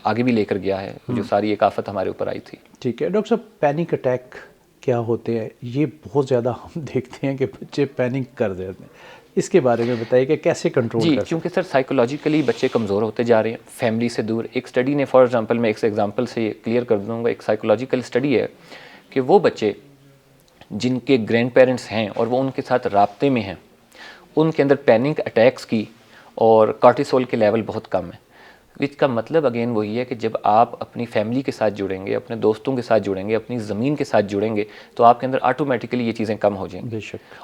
आगे भी लेकर गया है, जो सारी एक आफत हमारे ऊपर आई थी। ठीक है डॉक्टर साहब, पैनिक अटैक क्या होते हैं? ये बहुत ज़्यादा हम देखते हैं कि बच्चे पैनिक कर देते हैं, इसके बारे में बताइए कि कैसे कंट्रोल जी, क्योंकि सर साइकोलॉजिकली बच्चे कमज़ोर होते जा रहे हैं, फैमिली से दूर। एक स्टडी ने, फॉर एग्जांपल मैं एक एग्जांपल से क्लियर कर दूंगा, एक साइकोलॉजिकल स्टडी है कि वो बच्चे जिनके ग्रैंड पेरेंट्स हैं और वो उनके साथ राब्ते में हैं, उनके अंदर पैनिक अटैक्स की और कॉर्टिसोल के लेवल बहुत कम है। इसका मतलब अगेन वही है कि जब आप अपनी फैमिली के साथ जुड़ेंगे, अपने दोस्तों के साथ जुड़ेंगे, अपनी ज़मीन के साथ जुड़ेंगे, तो आपके अंदर ऑटोमेटिकली ये चीज़ें कम हो जाएंगी।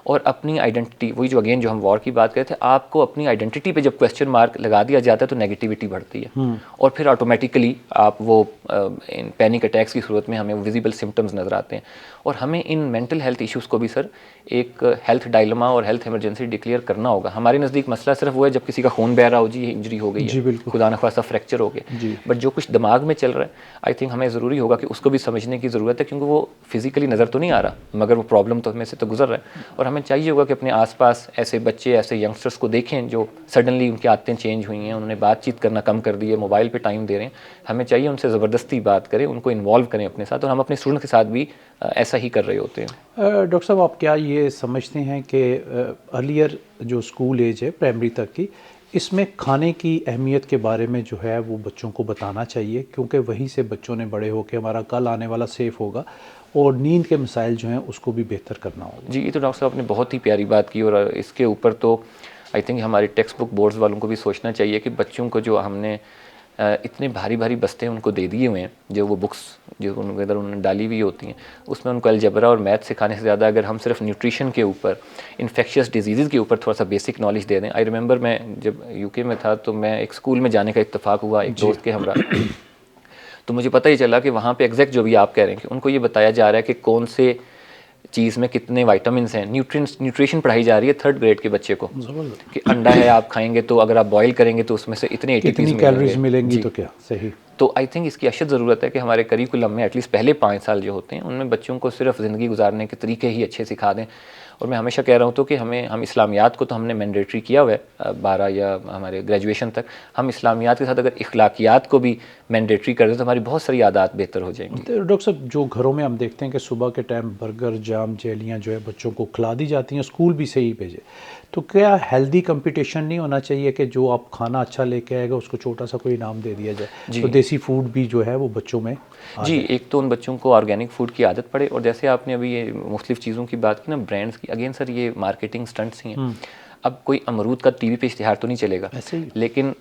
और अपनी आइडेंटिटी, वही जो अगेन जो हम वॉर की बात करते थे, आपको अपनी आइडेंटिटी पे जब क्वेश्चन मार्क लगा दिया जाता है तो नेगेटिविटी बढ़ती है, और फिर ऑटोमेटिकली आप वो इन पैनिक अटैक्स की सूरत में हमें विजिबल सिम्टम्स नज़र आते हैं। और हमें इन मेंटल हेल्थ इश्यूज़ को भी सर एक हेल्थ डायलेमा और हेल्थ इमरजेंसी डिक्लेयर करना होगा। हमारे नज़दीक मसला सिर्फ वो है जब किसी का खून बह रहा हो, जी इंजरी हो गई है, खुदा न खास्ता फ्रैक्चर हो गया, बट जो कुछ दिमाग में चल रहा है, आई थिंक हमें ज़रूरी होगा कि उसको भी समझने की ज़रूरत है, क्योंकि वो फिजिकली नज़र तो नहीं आ रहा, मगर वो प्रॉब्लम तो हमें से तो गुजर रहा है। और हमें चाहिए होगा कि अपने आसपास ऐसे बच्चे, ऐसे यंगस्टर्स को देखें जो सडनली उनकी आदतें चेंज हुई हैं, उन्होंने बातचीत करना कम कर दी है, मोबाइल पर टाइम दे रहे हैं। हमें चाहिए उनसे ज़बरदस्ती बात करें, उनको इन्वॉल्व करें अपने साथ, और हम अपने स्टूडेंट के साथ भी ऐसा ही कर रहे होते हैं। डॉक्टर साहब, आप क्या ये समझते हैं कि अर्लियर जो स्कूल एज है प्राइमरी तक की, इसमें खाने की अहमियत के बारे में जो है वो बच्चों को बताना चाहिए, क्योंकि वहीं से बच्चों ने बड़े होकर हमारा कल आने वाला सेफ होगा और नींद के मसाइल जो हैं उसको भी बेहतर करना होगा। जी, ये तो डॉक्टर साहब आपने बहुत ही प्यारी बात की, और इसके ऊपर तो आई थिंक हमारे टेक्स्ट बुक बोर्ड्स वालों को भी सोचना चाहिए कि बच्चों को जो हमने इतने भारी भारी बस्ते उनको दे दिए हुए हैं, जो वो बुक्स जो उनके अंदर उन्होंने डाली हुई होती हैं, उसमें उनको अलजबरा और मैथ सिखाने से ज़्यादा अगर हम सिर्फ न्यूट्रिशन के ऊपर, इन्फेक्शियस डिजीज़ के ऊपर थोड़ा सा बेसिक नॉलेज दे दें। आई रिमेंबर मैं जब यूके में था तो मैं एक स्कूल में जाने का इत्तेफाक हुआ एक दोस्त के हमरा, तो मुझे पता ही चला कि वहाँ पे एग्जैक्ट जो भी आप कह रहे हैं कि उनको ये बताया जा रहा है कि कौन से चीज़ में कितने विटामिन्स हैं। न्यूट्रिशन पढ़ाई जा रही है 3rd ग्रेड के बच्चे को, कि अंडा है आप खाएंगे तो अगर आप बॉईल करेंगे तो उसमें से इतने कितनी कैलोरीज मिलेंगी, तो क्या सही। तो आई थिंक इसकी अशद ज़रूरत है कि हमारे करिकुलम में एटलीस्ट पहले 5 साल जो होते हैं उनमें बच्चों को सिर्फ ज़िंदगी गुजारने के तरीके ही अच्छे सिखा दें। और मैं हमेशा कह रहा हूँ तो कि हम इस्लामियात को तो हमने मैंडेटरी किया हुआ है 12 या हमारे ग्रेजुएशन तक, हम इस्लामियात के साथ अगर इखलाकियात को भी मैंडेटरी कर दें तो हमारी बहुत सारी आदत बेहतर हो जाएंगी। तो डॉक्टर साहब, जो घरों में हम देखते हैं कि सुबह के टाइम बर्गर, जाम, जेलियाँ जो है बच्चों को खिला दी जाती हैं, स्कूल भी सही भेजे, तो क्या हेल्दी कंपटीशन नहीं होना चाहिए कि जो आप खाना अच्छा लेके आएगा उसको छोटा सा कोई इनाम दे दिया जाए, तो देसी फूड भी जो है वो बच्चों में जी, एक तो उन बच्चों को ऑर्गेनिक फूड की आदत पड़े, और जैसे आपने अभी ये मुख्तलिफ चीज़ों की बात की ना, ब्रांड्स की, अगेन सर ये मार्केटिंग स्टंट्स ही हैं। अब कोई अमरूद का टीवी पे इश्तिहार तो नहीं चलेगा, लेकिन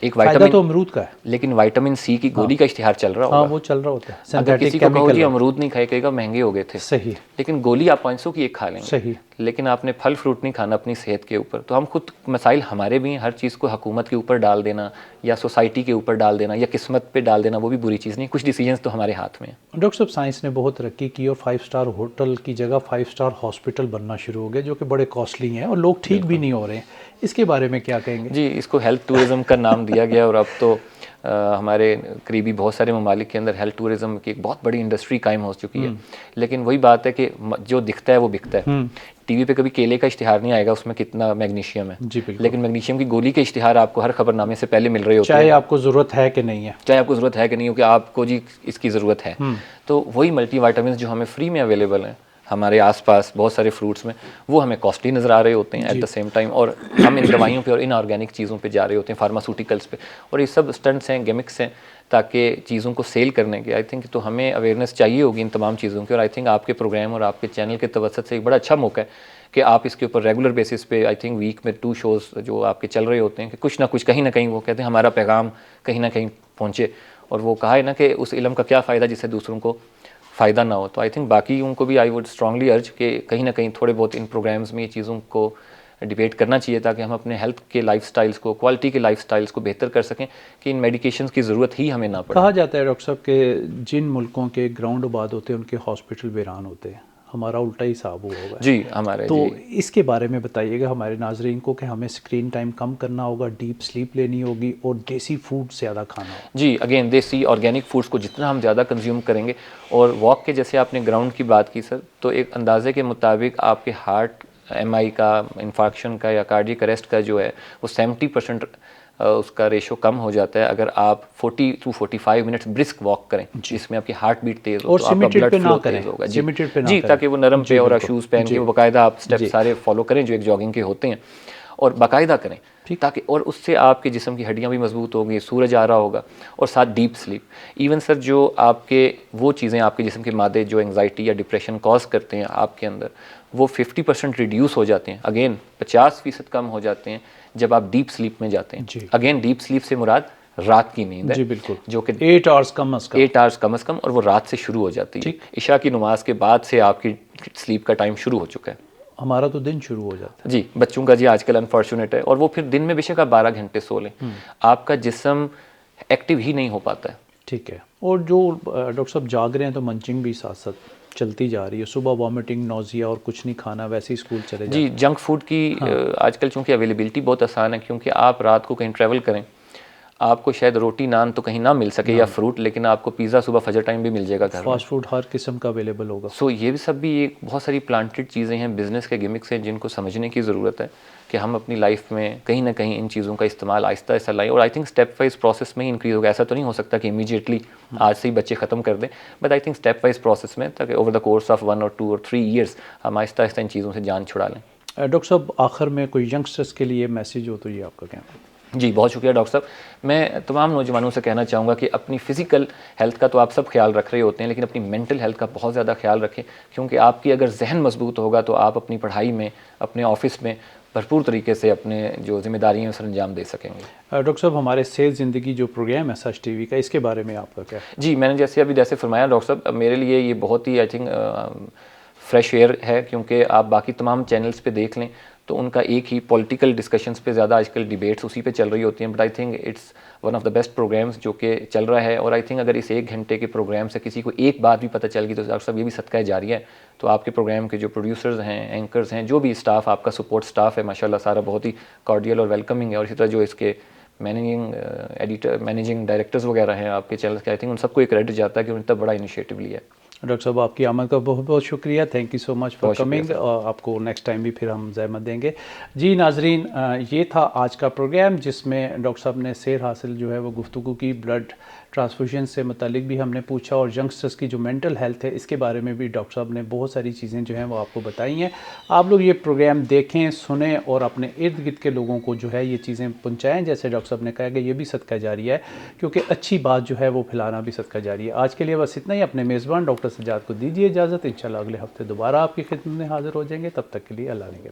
एक विटामिन तो अमरूद का है, लेकिन विटामिन सी की गोली का इश्तिहार चल रहा होगा। हाँ, वो चल रहा होता है। अगर किसी को कहो जी अमरूद नहीं खाए, कहेगा महंगे हो गए थे, सही, लेकिन गोली आप 500 की एक खा लेंगे, सही, लेकिन आपने फल फ्रूट नहीं खाना अपनी सेहत के ऊपर। तो हम खुद मसाइल हमारे भी हैं, हर चीज़ को हुकूमत के ऊपर डाल देना या सोसाइटी के ऊपर डाल देना या किस्मत पे डाल देना वो भी बुरी चीज़ नहीं, कुछ डिसीजंस तो हमारे हाथ में हैं। डॉक्टर साहब, साइंस ने बहुत तरक्की की और 5 स्टार होटल की जगह 5 स्टार हॉस्पिटल बनना शुरू हो गए, जो कि बड़े कॉस्टली हैं और लोग ठीक भी नहीं हो रहे हैं। इसके बारे में क्या कहेंगे? जी, इसको हेल्थ टूरिज़म का नाम दिया गया, और अब तो हमारे करीबी बहुत सारे ममालिक के अंदर हेल्थ टूरिज़म की एक बहुत बड़ी इंडस्ट्री कायम हो चुकी है। लेकिन वही बात है कि जो दिखता है वो बिकता है। टीवी पे कभी केले का इश्तिहार नहीं आएगा उसमें कितना मैग्नीशियम है, लेकिन मैग्नीशियम की गोली के इश्तिहार आपको हर खबरनामे से पहले मिल रहे होते हैं, चाहे आपको ज़रूरत है कि नहीं है, चाहे आपको ज़रूरत है कि नहीं हो, कि आपको जी इसकी ज़रूरत है। तो वही मल्टी विटामिन जो हमें फ्री में अवेलेबल हैं हमारे आसपास बहुत सारे फ्रूट्स में, वो हमें कॉस्टली नज़र आ रहे होते हैं एट द सेम टाइम, और हम इन दवाइयों पे और इन ऑर्गेनिक चीज़ों पे जा रहे होते हैं, फार्मास्यूटिकल्स पे, और ये सब स्टंट्स हैं, गिमिक्स हैं, ताकि चीज़ों को सेल करने के। आई थिंक तो हमें अवेयरनेस चाहिए होगी इन तमाम चीज़ों की, और आई थिंक आपके प्रोग्राम और आपके चैनल के तवसत से एक बड़ा अच्छा मौका है कि आप इसके ऊपर रेगुलर बेसिस पे, आई थिंक वीक में 2 शोज़ जो आपके चल रहे होते हैं, कि कुछ ना कुछ कहीं ना कहीं वो कहते हैं हमारा पैगाम कहीं ना कहीं पहुँचे, और वो कहा है ना कि उस इल्म का क्या फ़ायदा जिससे दूसरों को फ़ायदा ना हो। तो आई थिंक बाकी उनको भी आई वुड स्ट्रांगली अर्ज कि कहीं ना कहीं थोड़े बहुत इन प्रोग्राम्स में ये चीज़ों को डिबेट करना चाहिए, ताकि हम अपने हेल्थ के लाइफस्टाइल्स को, क्वालिटी के लाइफस्टाइल्स को बेहतर कर सकें, कि इन मेडिकेशंस की ज़रूरत ही हमें ना पड़े। कहा जाता है डॉक्टर साहब कि जिन मुल्कों के ग्राउंड आबाद होते हैं उनके हॉस्पिटल वीरान होते हैं, हमारा उल्टा ही हिसाब हुआ होगा। जी, हमारे तो इसके बारे में बताइएगा हमारे नाजरीन को कि हमें स्क्रीन टाइम कम करना होगा, डीप स्लीप लेनी होगी और देसी फूड ज़्यादा खाना होगा। जी, अगेन देसी ऑर्गेनिक फूड्स को जितना हम ज़्यादा कंज्यूम करेंगे, और वॉक के जैसे आपने ग्राउंड की बात की सर, तो एक अंदाजे के मुताबिक आपके हार्ट MI का, इन्फार्क्शन का या कार्डियक अरेस्ट का जो है वो 70% उसका रेशो कम हो जाता है अगर आप 40 to 45 मिनट्स ब्रिस्क वॉक करें, जिसमें आपकी हार्ट बीट तेज़ हो, और तो आपका ब्लड फ्लो तेज़ होगा। जी, ताकि वो नरम पे और शूज़ पहन के वो बाकायदा आप स्टेप सारे फॉलो करें जो एक जॉगिंग के होते हैं, और बाकायदा करें, ताकि, और उससे आपके जिस्म की हड्डियां भी मजबूत होंगी, सूरज आ रहा होगा, और साथ डीप स्लीप। इवन सर जो आपके वो चीज़ें आपके जिस्म के मादे जो एंग्जाइटी या डिप्रेशन कॉज करते हैं आपके अंदर, वो 50% रिड्यूस हो जाते हैं, अगेन 50% कम हो जाते हैं जब आप डीप स्लीप में जाते हैं। अगेन डीप स्लीप से मुराद रात की नींद है, जी बिल्कुल, जो कि 8 आवर्स कम अज़ कम, 8 आवर्स कम अज़ कम, और वो रात से शुरू हो जाती है। इशा की नमाज के बाद से आपकी स्लीप का टाइम शुरू हो चुका है। हमारा तो दिन शुरू हो जाता है। जी, बच्चों का जी आजकल अनफॉर्चुनेट है, और वो फिर दिन में बेशक आप 12 घंटे सो लें, आपका जिस्म एक्टिव ही नहीं हो पाता है। ठीक है, और जो डॉक्टर साहब जाग रहे हैं तो मंचिंग भी साथ साथ चलती जा रही है, सुबह वॉमिटिंग, नोजिया और कुछ नहीं खाना, वैसे ही स्कूल चले जाते हैं। जी, जंक फूड की आजकल चूँकि अवेलेबिलिटी बहुत आसान है, क्योंकि आप रात को कहीं ट्रैवल करें, आपको शायद रोटी नान तो कहीं ना मिल सके या फ्रूट, लेकिन आपको पिज़्ज़ा सुबह फजर टाइम भी मिल जाएगा घर में। फास्ट फूड हर किस्म का अवेलेबल होगा। सो ये भी सब भी एक बहुत सारी प्लांटेड चीज़ें हैं, बिज़नेस के गिमिक्स हैं, जिनको समझने की ज़रूरत है कि हम अपनी लाइफ में कहीं ना कहीं इन चीज़ों का इस्तेमाल आहिस्ता आहिस्ता लाएं, और I think step wise process में ही इंक्रीज़ होगा। ऐसा तो नहीं हो सकता कि इमीडिएटली आज से ही बच्चे ख़त्म कर दें, but I think step wise process में, ताकि over the course of 1 or 2 or 3 years हम आहिस्ता आहिस्ता इन चीज़ों से जान छुड़ा लें। डॉक्टर साहब, आखिर में कोई यंगस्टर्स के लिए मैसेज हो तो ये आपका क्या? जी, बहुत शुक्रिया डॉक्टर साहब। मैं तमाम नौजवानों से कहना चाहूँगा कि अपनी फ़िज़िकल हेल्थ का तो आप सब ख्याल रख रहे होते हैं, लेकिन अपनी मेंटल हेल्थ का बहुत ज़्यादा ख्याल रखें, क्योंकि आपकी अगर ज़हन मज़बूत होगा तो आप अपनी पढ़ाई में, अपने ऑफ़िस में भरपूर तरीके से अपने जो ज़िम्मेदारियाँ हैं, उसे अंजाम दे सकेंगे। डॉक्टर साहब, हमारे सेहत ज़िंदगी जो प्रोग्राम है सच टीवी का, इसके बारे में आपका क्या है? जी, मैंने जैसे फरमाया डॉक्टर साहब, मेरे लिए ये बहुत ही आई थिंक फ्रेश एयर है, क्योंकि आप बाकी तमाम चैनल्स पे देख लें तो उनका एक ही पॉलिटिकल डिस्कशंस पे ज़्यादा आजकल डिबेट्स उसी पे चल रही होती हैं, but I think it's one of the best programs जो कि चल रहा है। और आई थिंक अगर इस 1 घंटे के प्रोग्राम से किसी को एक बात भी पता चल गई तो डॉक्टर साहब ये भी सदका जारिया है। तो आपके प्रोग्राम के जो प्रोड्यूसर्स हैं, एंकर्स हैं, जो भी स्टाफ आपका सपोर्ट स्टाफ है, माशाल्लाह सारा बहुत ही कॉर्डियल और वेलकमिंग है। और इसी तरह जो इसके मैनेजिंग डायरेक्टर्स वगैरह हैं आपके चैनल के, आई थिंक उन सबको एक क्रेडिट जाता है कि उन्होंने इतना बड़ा इनिशिएटिव लिया है। डॉक्टर साहब, आपकी आमद का बहुत बहुत शुक्रिया। Thank you so much for बहुत शुक्रिया कमिंग, सर। और आपको नेक्स्ट टाइम भी फिर हम ज़हमत देंगे। जी नाजरीन, ये था आज का प्रोग्राम जिसमें डॉक्टर साहब ने सेहत हासिल जो है वो गुफ्तगू की, ब्लड ट्रांसफ्यूजन से मुतालिक भी हमने पूछा, और यंगस्टर्स की जो मेंटल हेल्थ है इसके बारे में भी डॉक्टर साहब ने बहुत सारी चीज़ें जो हैं वो आपको बताई हैं। आप लोग ये प्रोग्राम देखें, सुने और अपने इर्द गिर्द के लोगों को जो है ये चीज़ें पहुँचाएँ। जैसे डॉक्टर साहब ने कहा कि ये भी सदका जारिया है, क्योंकि अच्छी बात जो है वो फैलाना भी सदका जारिया है। आज के लिए बस इतना ही। अपने मेज़बान डॉक्टर सज्जाद को दीजिए इजाज़त। इंशाल्लाह अगले हफ्ते दोबारा आपकी खिदमत में हाज़िर हो जाएंगे। तब तक के लिए अल्लाह ने